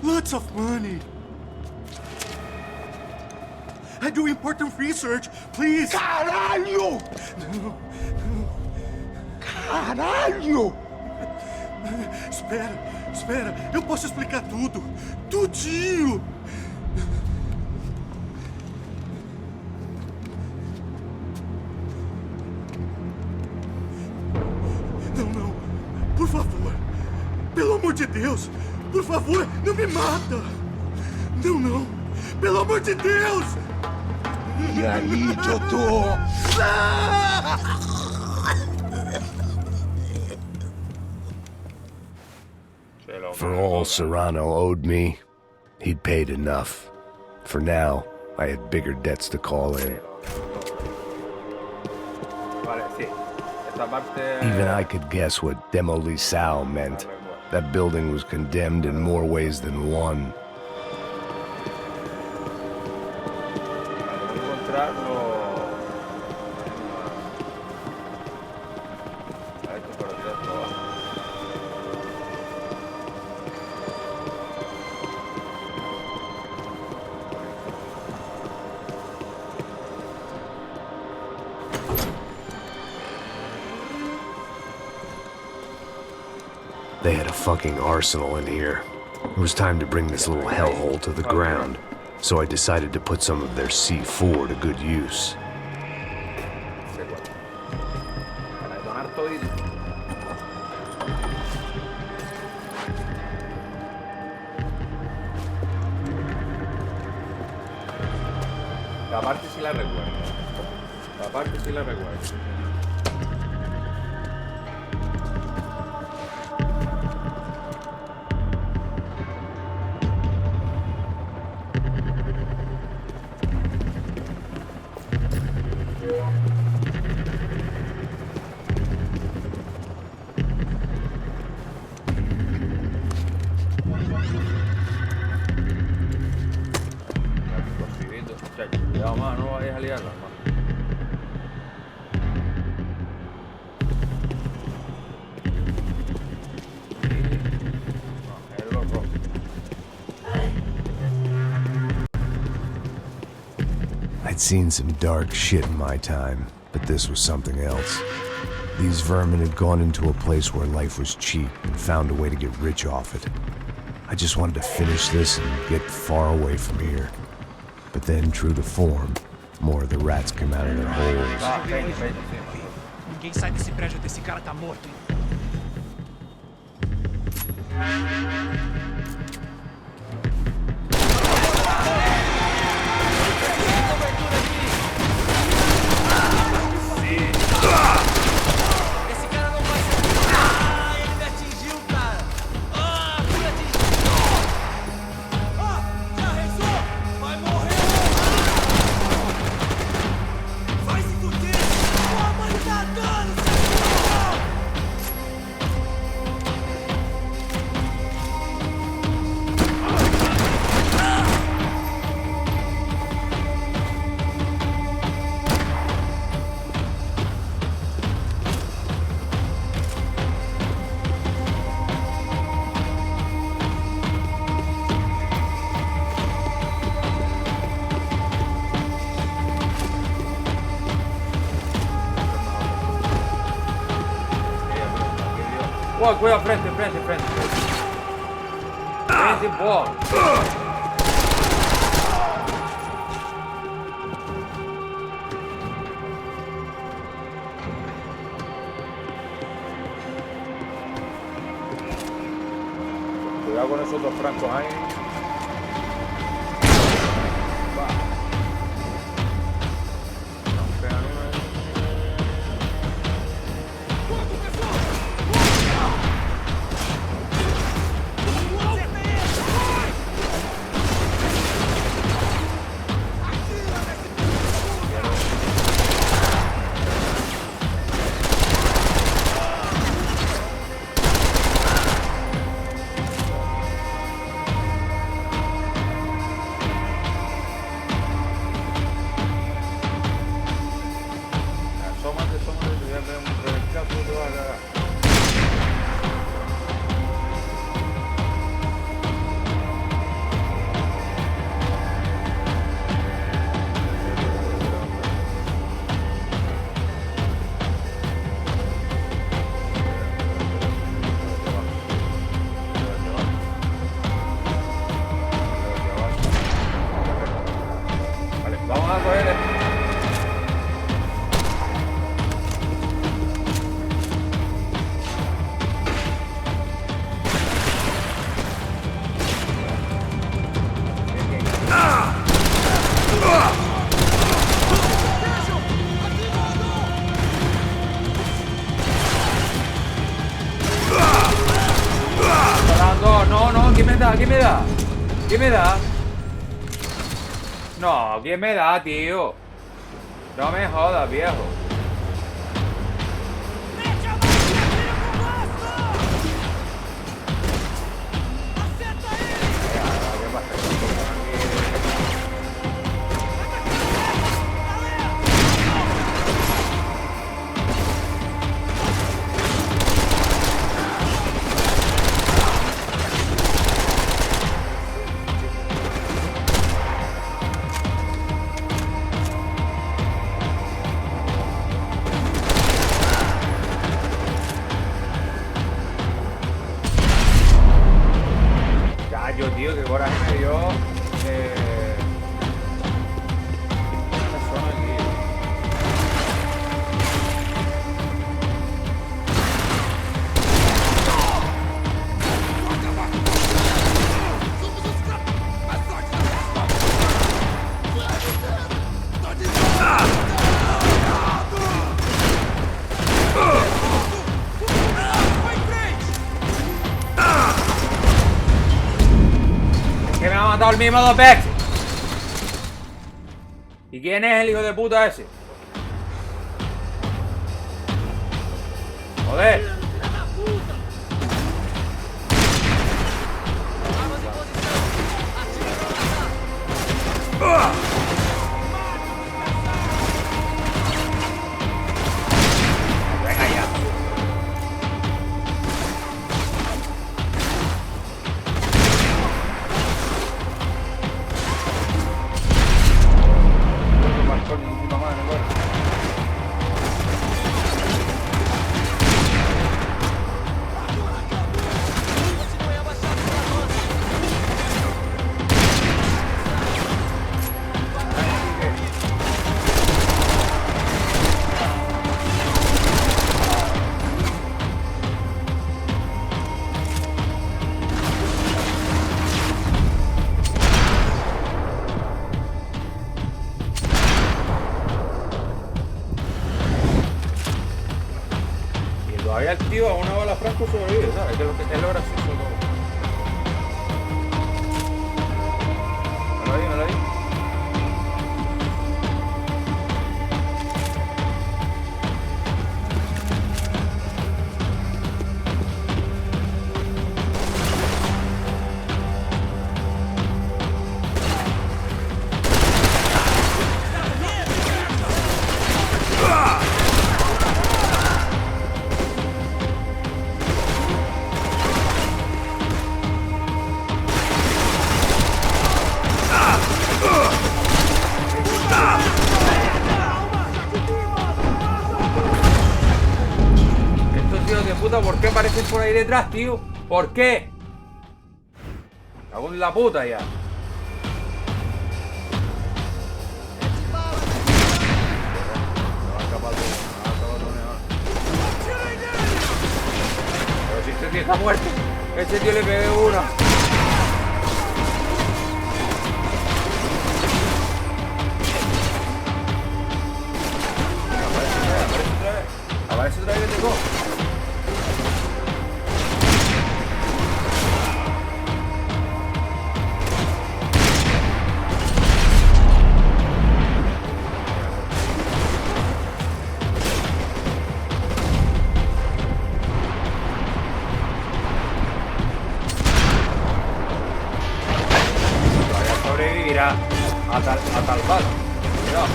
[SPEAKER 4] Lots of money. I do important research. Please.
[SPEAKER 2] Caralho!
[SPEAKER 4] No.
[SPEAKER 2] Caralho!
[SPEAKER 4] Espera, espera. Eu posso explicar tudo. Tudinho. Não, não. Por favor. Pelo amor de Deus. Por favor, não me mata. Não, não. Pelo amor de Deus.
[SPEAKER 2] E aí, doutor?
[SPEAKER 5] For all Serrano owed me, he'd paid enough. For now, I had bigger debts to call in.
[SPEAKER 1] Vale, sí. Esta parte...
[SPEAKER 5] Even I could guess what demolição meant. That building was condemned in more ways than one.
[SPEAKER 1] Vale, voy a encontrarlo... A esto por atrás, por abajo.
[SPEAKER 5] They had a fucking arsenal in here. It was time to bring this little hellhole to the ground, so I decided to put some of their C4 to good use.
[SPEAKER 1] Para detonar todito. La parte sí la recuerdo. La parte sí la recuerdo. Cuidado más, no vayas a liarla, hermano. No, es lo rojo.
[SPEAKER 5] I'd seen some dark shit in my time, but this was something else. These vermin had gone into a place where life was cheap and found a way to get rich off it. I just wanted to finish this and get far away from here. But then, true to form, more of the rats came out of their holes.
[SPEAKER 1] Ah, vente, sí.
[SPEAKER 9] Ninguém sai desse prédio até esse cara tá morto, hein?
[SPEAKER 2] Esse cara não vai ser... Ah, ele me atingiu, cara! Ah, me atingiu! Ah, já rezou! Vai morrer! Vai se fuder! Tua mãe tá dando, seu
[SPEAKER 1] Uy, cuidado, frente. Frente, boa. Cuidado con esos dos francos ahí. Va. No pega ni una. ¿Quién me da? ¿Quién me da? No, ¿quién me da, tío? No me jodas, viejo. Tío, qué coraje me dio. Persona aquí. Que me ha matado el mismo dos veces. ¿Y quién es el hijo de puta ese? Joder. Venga ya. Todavía el tío a una bala franco sobrevive, ¿sabes? Que es lo gracioso todo. Me lo di. ¿Por qué aparecen por ahí detrás, tío? ¿Por qué? Cago en la puta ya. Pero si este tío está muerto. Ese tío le pegué uno. aparece otra vez que te cojo. Todavía sobrevivirá a tal bala. Cuidado.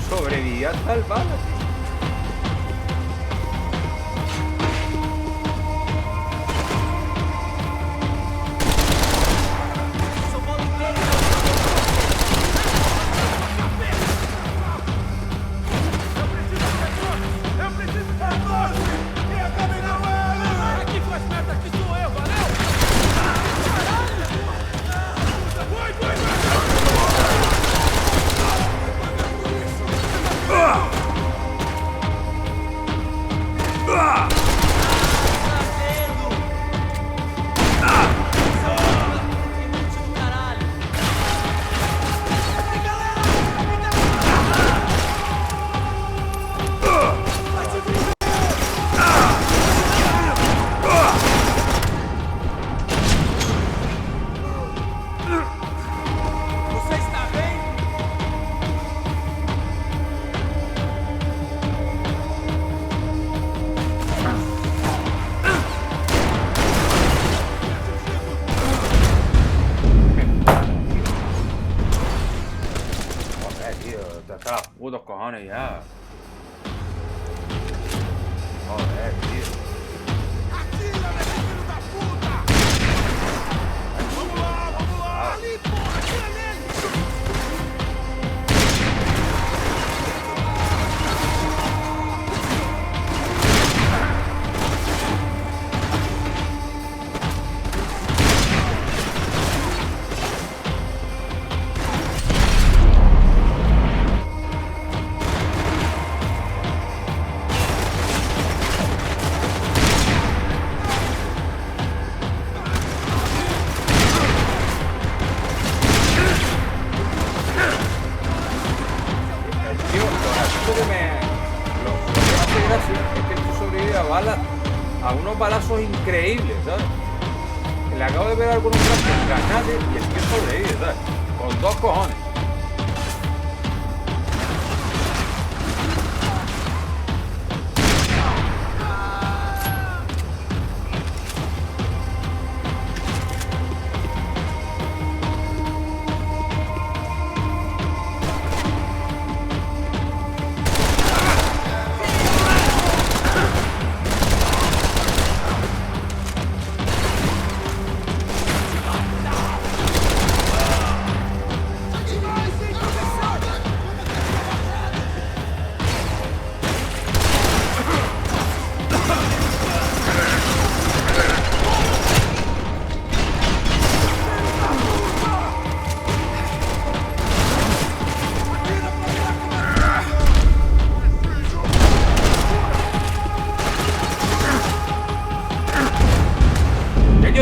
[SPEAKER 1] Sobrevivió a tal bala, tío. Hasta los putos cojones ya. Joder, tío. A unos balazos increíbles, ¿sabes? Le acabo de pegar con un granate y el tío sobrevive, ¿sabes? Con dos cojones.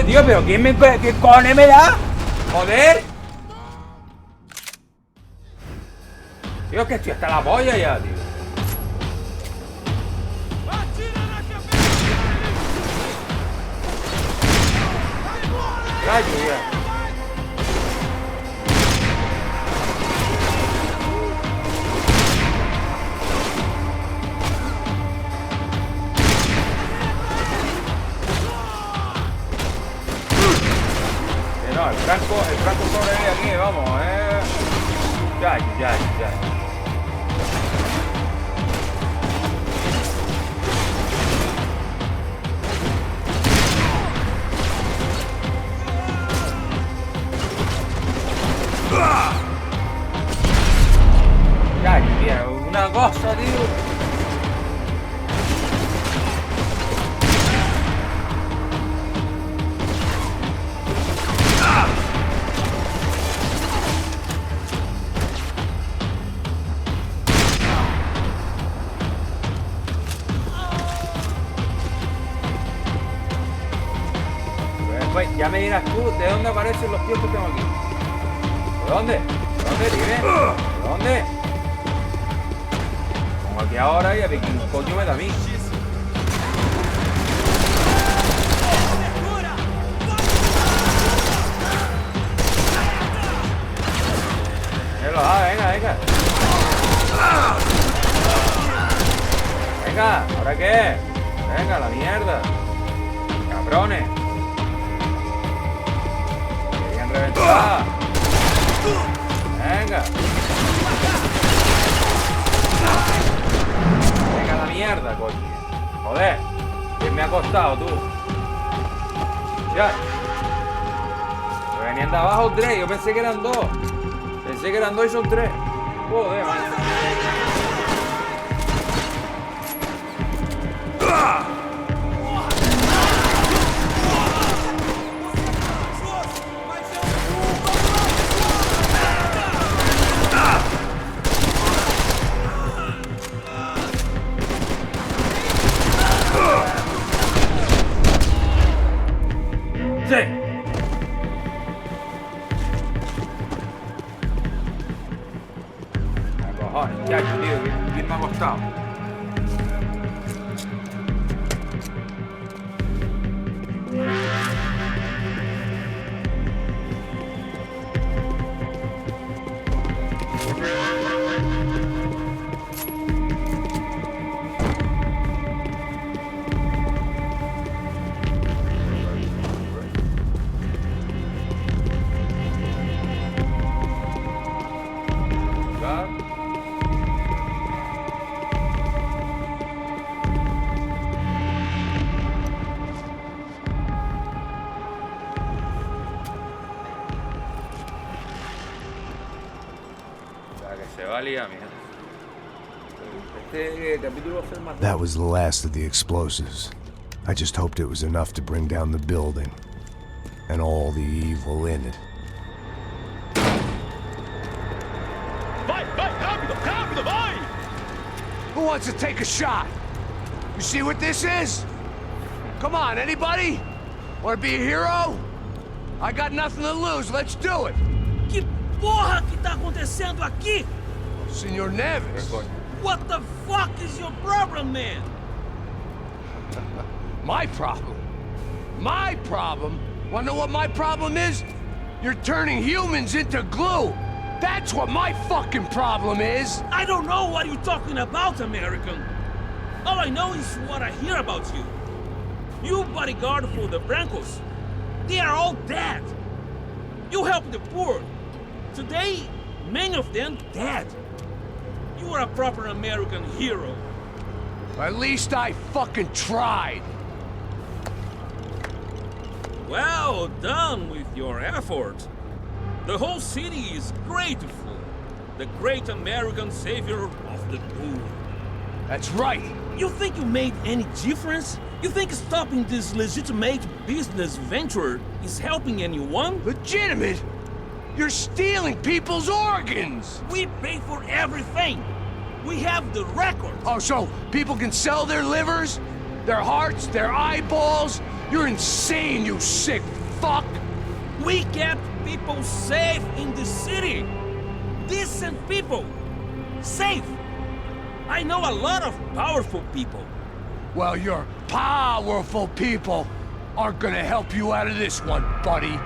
[SPEAKER 1] Tío, pero ¿qué cojones me da? Joder. Tío, que estoy hasta la polla ya, tío. Rayo, ya. No, el Franco sobrevive aquí, vamos, Ya. Ya, una cosa, tío. Después ya me dirás tú de dónde aparecen los tíos que tengo aquí. ¿De dónde? ¿De dónde? Dime. ¿De dónde? Pongo aquí ahora y a ver quién coño me da a mí. Venga, venga. Venga, ¿ahora qué? Venga, la mierda. Cabrones. Querían reventar. Venga. Venga, la mierda, coño. Joder. ¿Quién me ha costado, tú? Ya. Me venían de abajo 3. Yo pensé que eran 2. Pensé que eran 2 y son 3. Joder, man. Ya, tío, bien me ha costado.
[SPEAKER 5] That was the last of the explosives. I just hoped it was enough to bring down the building and all the evil in it.
[SPEAKER 2] Vai, vai, rápido, rápido, vai!
[SPEAKER 4] Who wants to take a shot? You see what this is? Come on, anybody? Want to be a hero? I got nothing to lose, let's do it!
[SPEAKER 2] Que porra que tá acontecendo aqui?
[SPEAKER 4] Senor Neves.
[SPEAKER 2] What the fuck is your problem, man?
[SPEAKER 4] My problem? My problem? Wanna know what my problem is? You're turning humans into glue! That's what my fucking problem is!
[SPEAKER 2] I don't know what you're talking about, American. All I know is what I hear about you. You bodyguard for the Brancos. They are all dead. You help the poor. Today, many of them dead. You are a proper American hero.
[SPEAKER 4] At least I fucking tried.
[SPEAKER 2] Well done with your effort. The whole city is grateful. The great American savior of the poor.
[SPEAKER 4] That's right.
[SPEAKER 2] You think you made any difference? You think stopping this legitimate business venture is helping anyone?
[SPEAKER 4] Legitimate? You're stealing people's organs!
[SPEAKER 2] We pay for everything! We have the record!
[SPEAKER 4] Oh, so people can sell their livers? Their hearts? Their eyeballs? You're insane, you sick fuck!
[SPEAKER 2] We kept people safe in the city! Decent people! Safe! I know a lot of powerful people.
[SPEAKER 4] Well, your powerful people aren't gonna help you out of this one, buddy.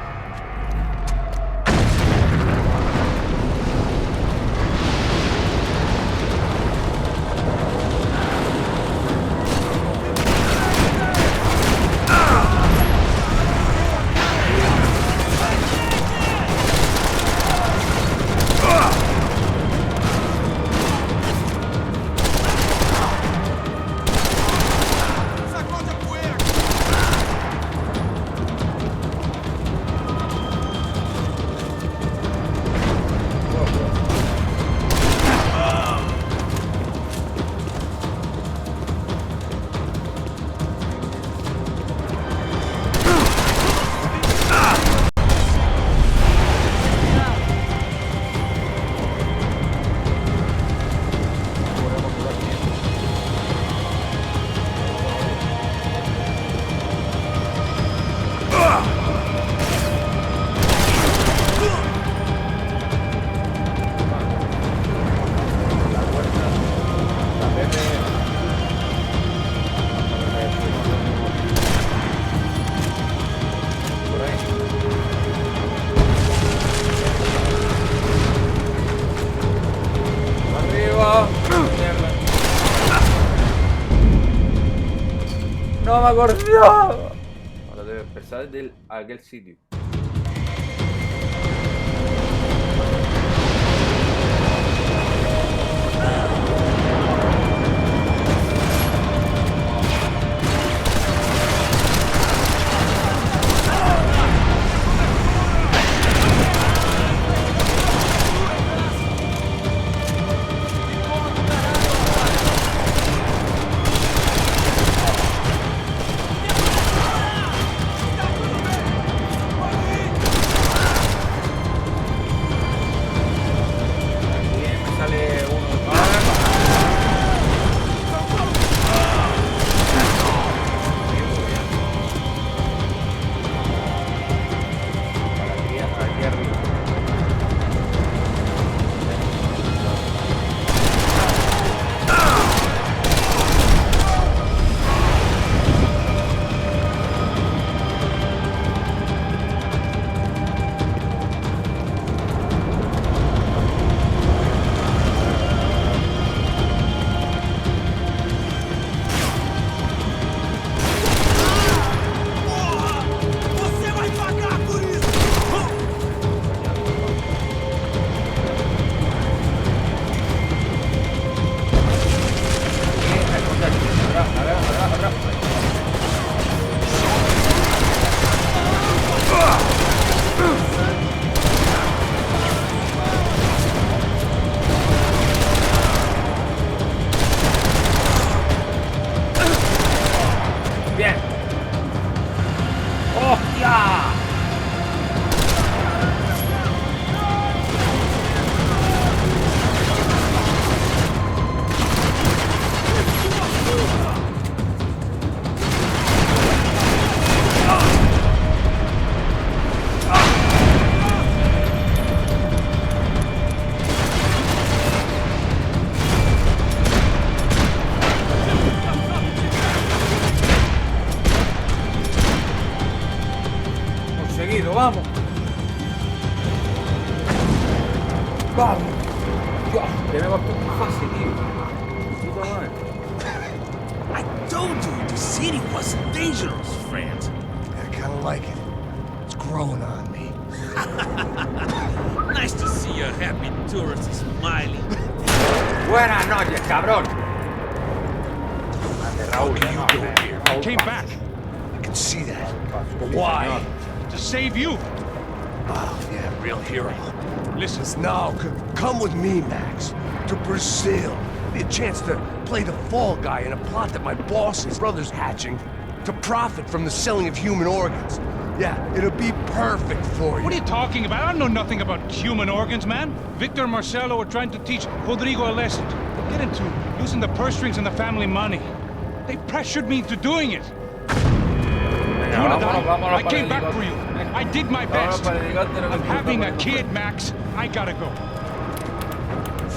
[SPEAKER 1] me acordaba! Ahora debe empezar desde aquel sitio. Vamos. Vamos. Dios, que me va muy fácil, tío. Puta madre.
[SPEAKER 2] I told you the city was dangerous, friend.
[SPEAKER 4] I kinda like it. It's growing on me.
[SPEAKER 2] Nice to see a happy tourist smiling.
[SPEAKER 1] Buenas noches, cabrón. Raúl,
[SPEAKER 7] I came back
[SPEAKER 4] I can see that. But why?
[SPEAKER 7] to save you.
[SPEAKER 4] Oh, yeah, real hero.
[SPEAKER 7] Listen,
[SPEAKER 4] No, come with me, Max. To Brazil. Be a chance to play the fall guy in a plot that my boss and his brother's hatching to profit from the selling of human organs. Yeah, it'll be perfect for you.
[SPEAKER 7] what are you talking about? I know nothing about human organs, man. Victor and Marcelo are trying to teach Rodrigo a lesson. They'll get into using the purse strings and the family money. They pressured me into doing it. You wanna die? I came back for you. I did my best. I'm having a kid, Max. I gotta go.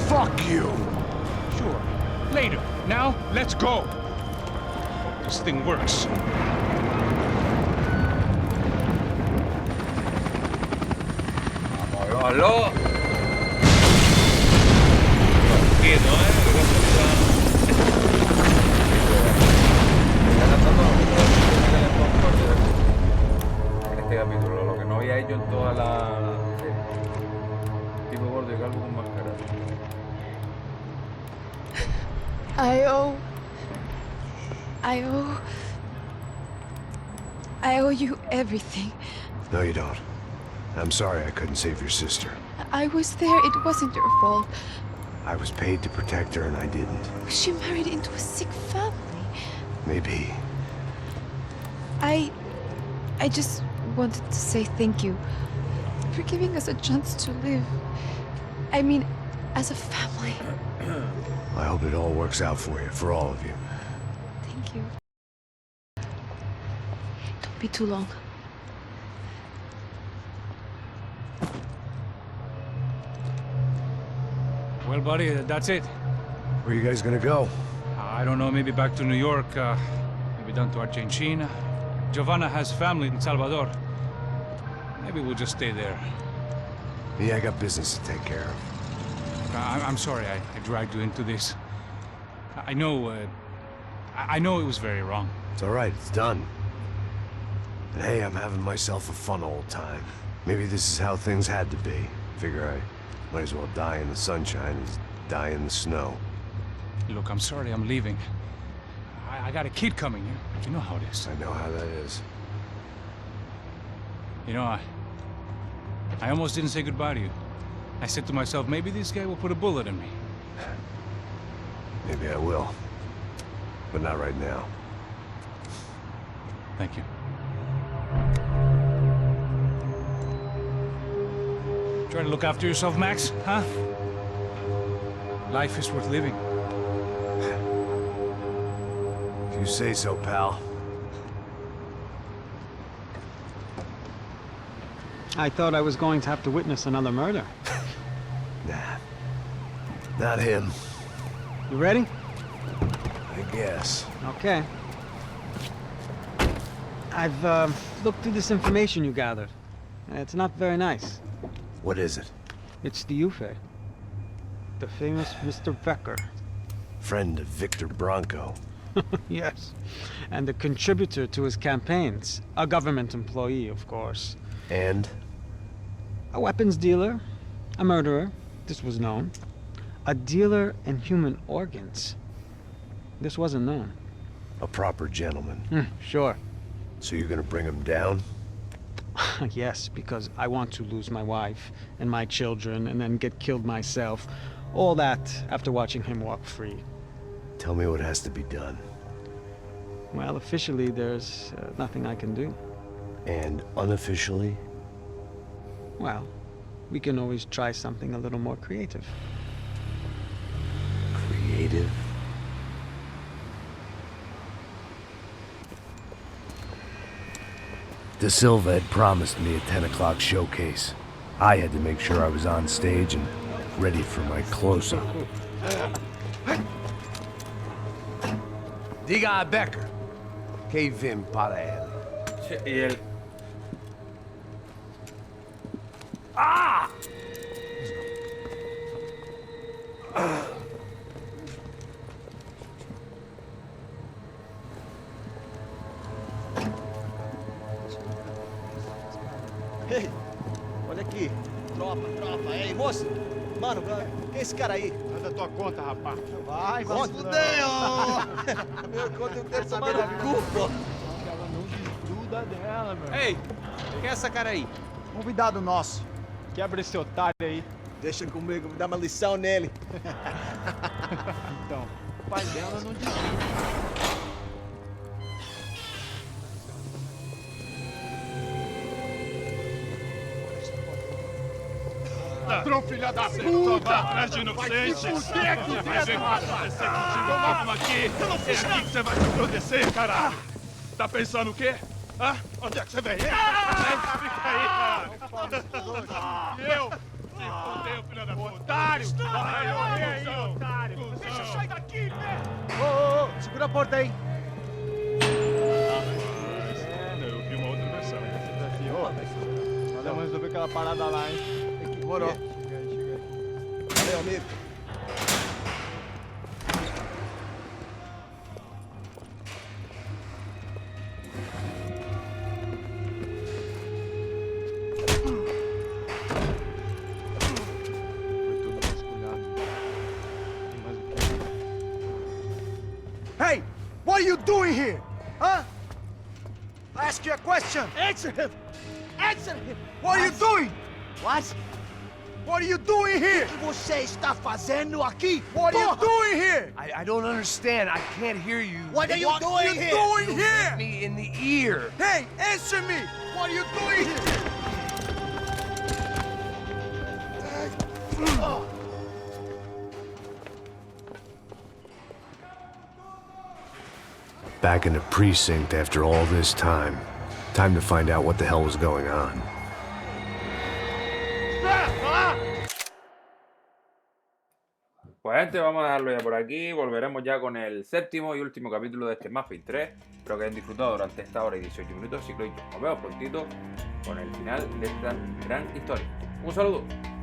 [SPEAKER 4] Fuck you.
[SPEAKER 7] Sure. Later. Now, let's go. Hope this thing works.
[SPEAKER 1] ¡Aló! Quieto, en este capítulo, lo que no había hecho en toda la serie. Tipo gordo y calvo con máscara.
[SPEAKER 10] I owe you everything.
[SPEAKER 5] No, you don't. I'm sorry I couldn't save your sister.
[SPEAKER 10] I was there. It wasn't your fault.
[SPEAKER 5] I was paid to protect her and I didn't.
[SPEAKER 10] She married into a sick family.
[SPEAKER 5] Maybe.
[SPEAKER 10] I just wanted to say thank you for giving us a chance to live. I mean, as a family.
[SPEAKER 5] I hope it all works out for you, for all of you.
[SPEAKER 10] Thank you. Don't be too long.
[SPEAKER 7] Well, buddy, that's it.
[SPEAKER 5] Where are you guys gonna go?
[SPEAKER 7] I don't know, maybe back to New York, maybe down to Argentina. Giovanna has family in Salvador. Maybe we'll just stay there.
[SPEAKER 5] Yeah, I got business to take care of.
[SPEAKER 7] I'm sorry I dragged you into this. I know I know it was very wrong.
[SPEAKER 3] It's all right, it's done. And hey, I'm having myself a fun old time. Maybe this is how things had to be. Figure I might as well die in the sunshine as die in the snow.
[SPEAKER 7] Look, I'm sorry I'm leaving. I got a kid coming. You know how it is.
[SPEAKER 3] I know how that is.
[SPEAKER 7] You know, I almost didn't say goodbye to you. I said to myself, maybe this guy will put a bullet in me.
[SPEAKER 3] Maybe I will. But not right now.
[SPEAKER 7] Thank you. Try to look after yourself, Max, huh? Life is worth living.
[SPEAKER 3] If you say so, pal.
[SPEAKER 8] I thought I was going to have to witness another murder.
[SPEAKER 3] Nah. Not him.
[SPEAKER 8] You ready?
[SPEAKER 3] I guess.
[SPEAKER 8] Okay. I've looked through this information you gathered. It's not very nice.
[SPEAKER 3] What is it?
[SPEAKER 8] It's the Ufe. The famous Mr. Becker.
[SPEAKER 3] Friend of Victor Bronco.
[SPEAKER 8] Yes. And a contributor to his campaigns. A government employee, of course.
[SPEAKER 3] And?
[SPEAKER 8] A weapons dealer. A murderer. This was known. A dealer in human organs. This wasn't known.
[SPEAKER 3] A proper gentleman.
[SPEAKER 8] Sure.
[SPEAKER 3] So you're gonna bring him down?
[SPEAKER 8] Yes, because I want to lose my wife and my children and then get killed myself. All that after watching him walk free.
[SPEAKER 3] Tell me what has to be done.
[SPEAKER 8] Well, officially, there's nothing I can do.
[SPEAKER 3] And unofficially?
[SPEAKER 8] Well, we can always try something a little more creative.
[SPEAKER 3] Creative? De Silva had promised me a 10 o'clock showcase. I had to make sure I was on stage and ready for my close-up. Diga a Becker. Que vim para ele.
[SPEAKER 1] Y él.
[SPEAKER 3] Ah!
[SPEAKER 6] Ei, olha aqui. Tropa. Ei, moço. Mano, quem é esse cara aí?
[SPEAKER 11] Manda tua conta, rapaz.
[SPEAKER 6] Vai se fuder, ó. Meu conta eu quero saber da culpa.
[SPEAKER 11] Ela não desgruda dela, meu.
[SPEAKER 6] Ei, quem é essa cara aí?
[SPEAKER 11] Convidado nosso. Quebra esse otário aí.
[SPEAKER 6] Deixa comigo, me dá uma lição nele.
[SPEAKER 11] Então, o pai dela não desgruda. Ladrão, filha da puta! Vai atrás de inocentes! Vai se fuder aqui dentro! Vai ver o que vai acontecer contigo mesmo aqui! Eu não fiz nada! É aqui que você vai se proteger, caralho! Tá pensando o quê? Hã? Onde é que você vem? Fica aí, cara! Eu? Se fudeu, filha da puta! Otário! Vai, aí, otário! Deixa eu sair daqui, né?
[SPEAKER 6] Ô, segura a porta aí.
[SPEAKER 11] Eu vi uma outra versão. Olha, mas resolver aquela parada lá, hein?
[SPEAKER 6] Demorou.
[SPEAKER 11] Chega aí.
[SPEAKER 6] Valeu, amigo.
[SPEAKER 11] Hey! What are you doing here?
[SPEAKER 6] Huh? I ask you a question. Answer him. Answer him.
[SPEAKER 11] What are you doing?
[SPEAKER 6] What?
[SPEAKER 11] What are you doing here?
[SPEAKER 6] O que você está fazendo aqui?
[SPEAKER 11] What are you doing here?
[SPEAKER 3] I don't understand. I can't hear you.
[SPEAKER 6] What are you doing here?
[SPEAKER 11] Doing
[SPEAKER 3] You
[SPEAKER 11] here?
[SPEAKER 3] hit me in the ear.
[SPEAKER 11] Hey, answer me! What are you doing here?
[SPEAKER 3] Back in the precinct after all this time. Time to find out what the hell was going on.
[SPEAKER 1] Pues gente, vamos a dejarlo ya por aquí. Volveremos ya con el séptimo y último capítulo de este Mafia 3. Espero que hayan disfrutado durante esta hora y 18 minutos. Ciclo, nos vemos prontito con el final de esta gran historia. Un saludo.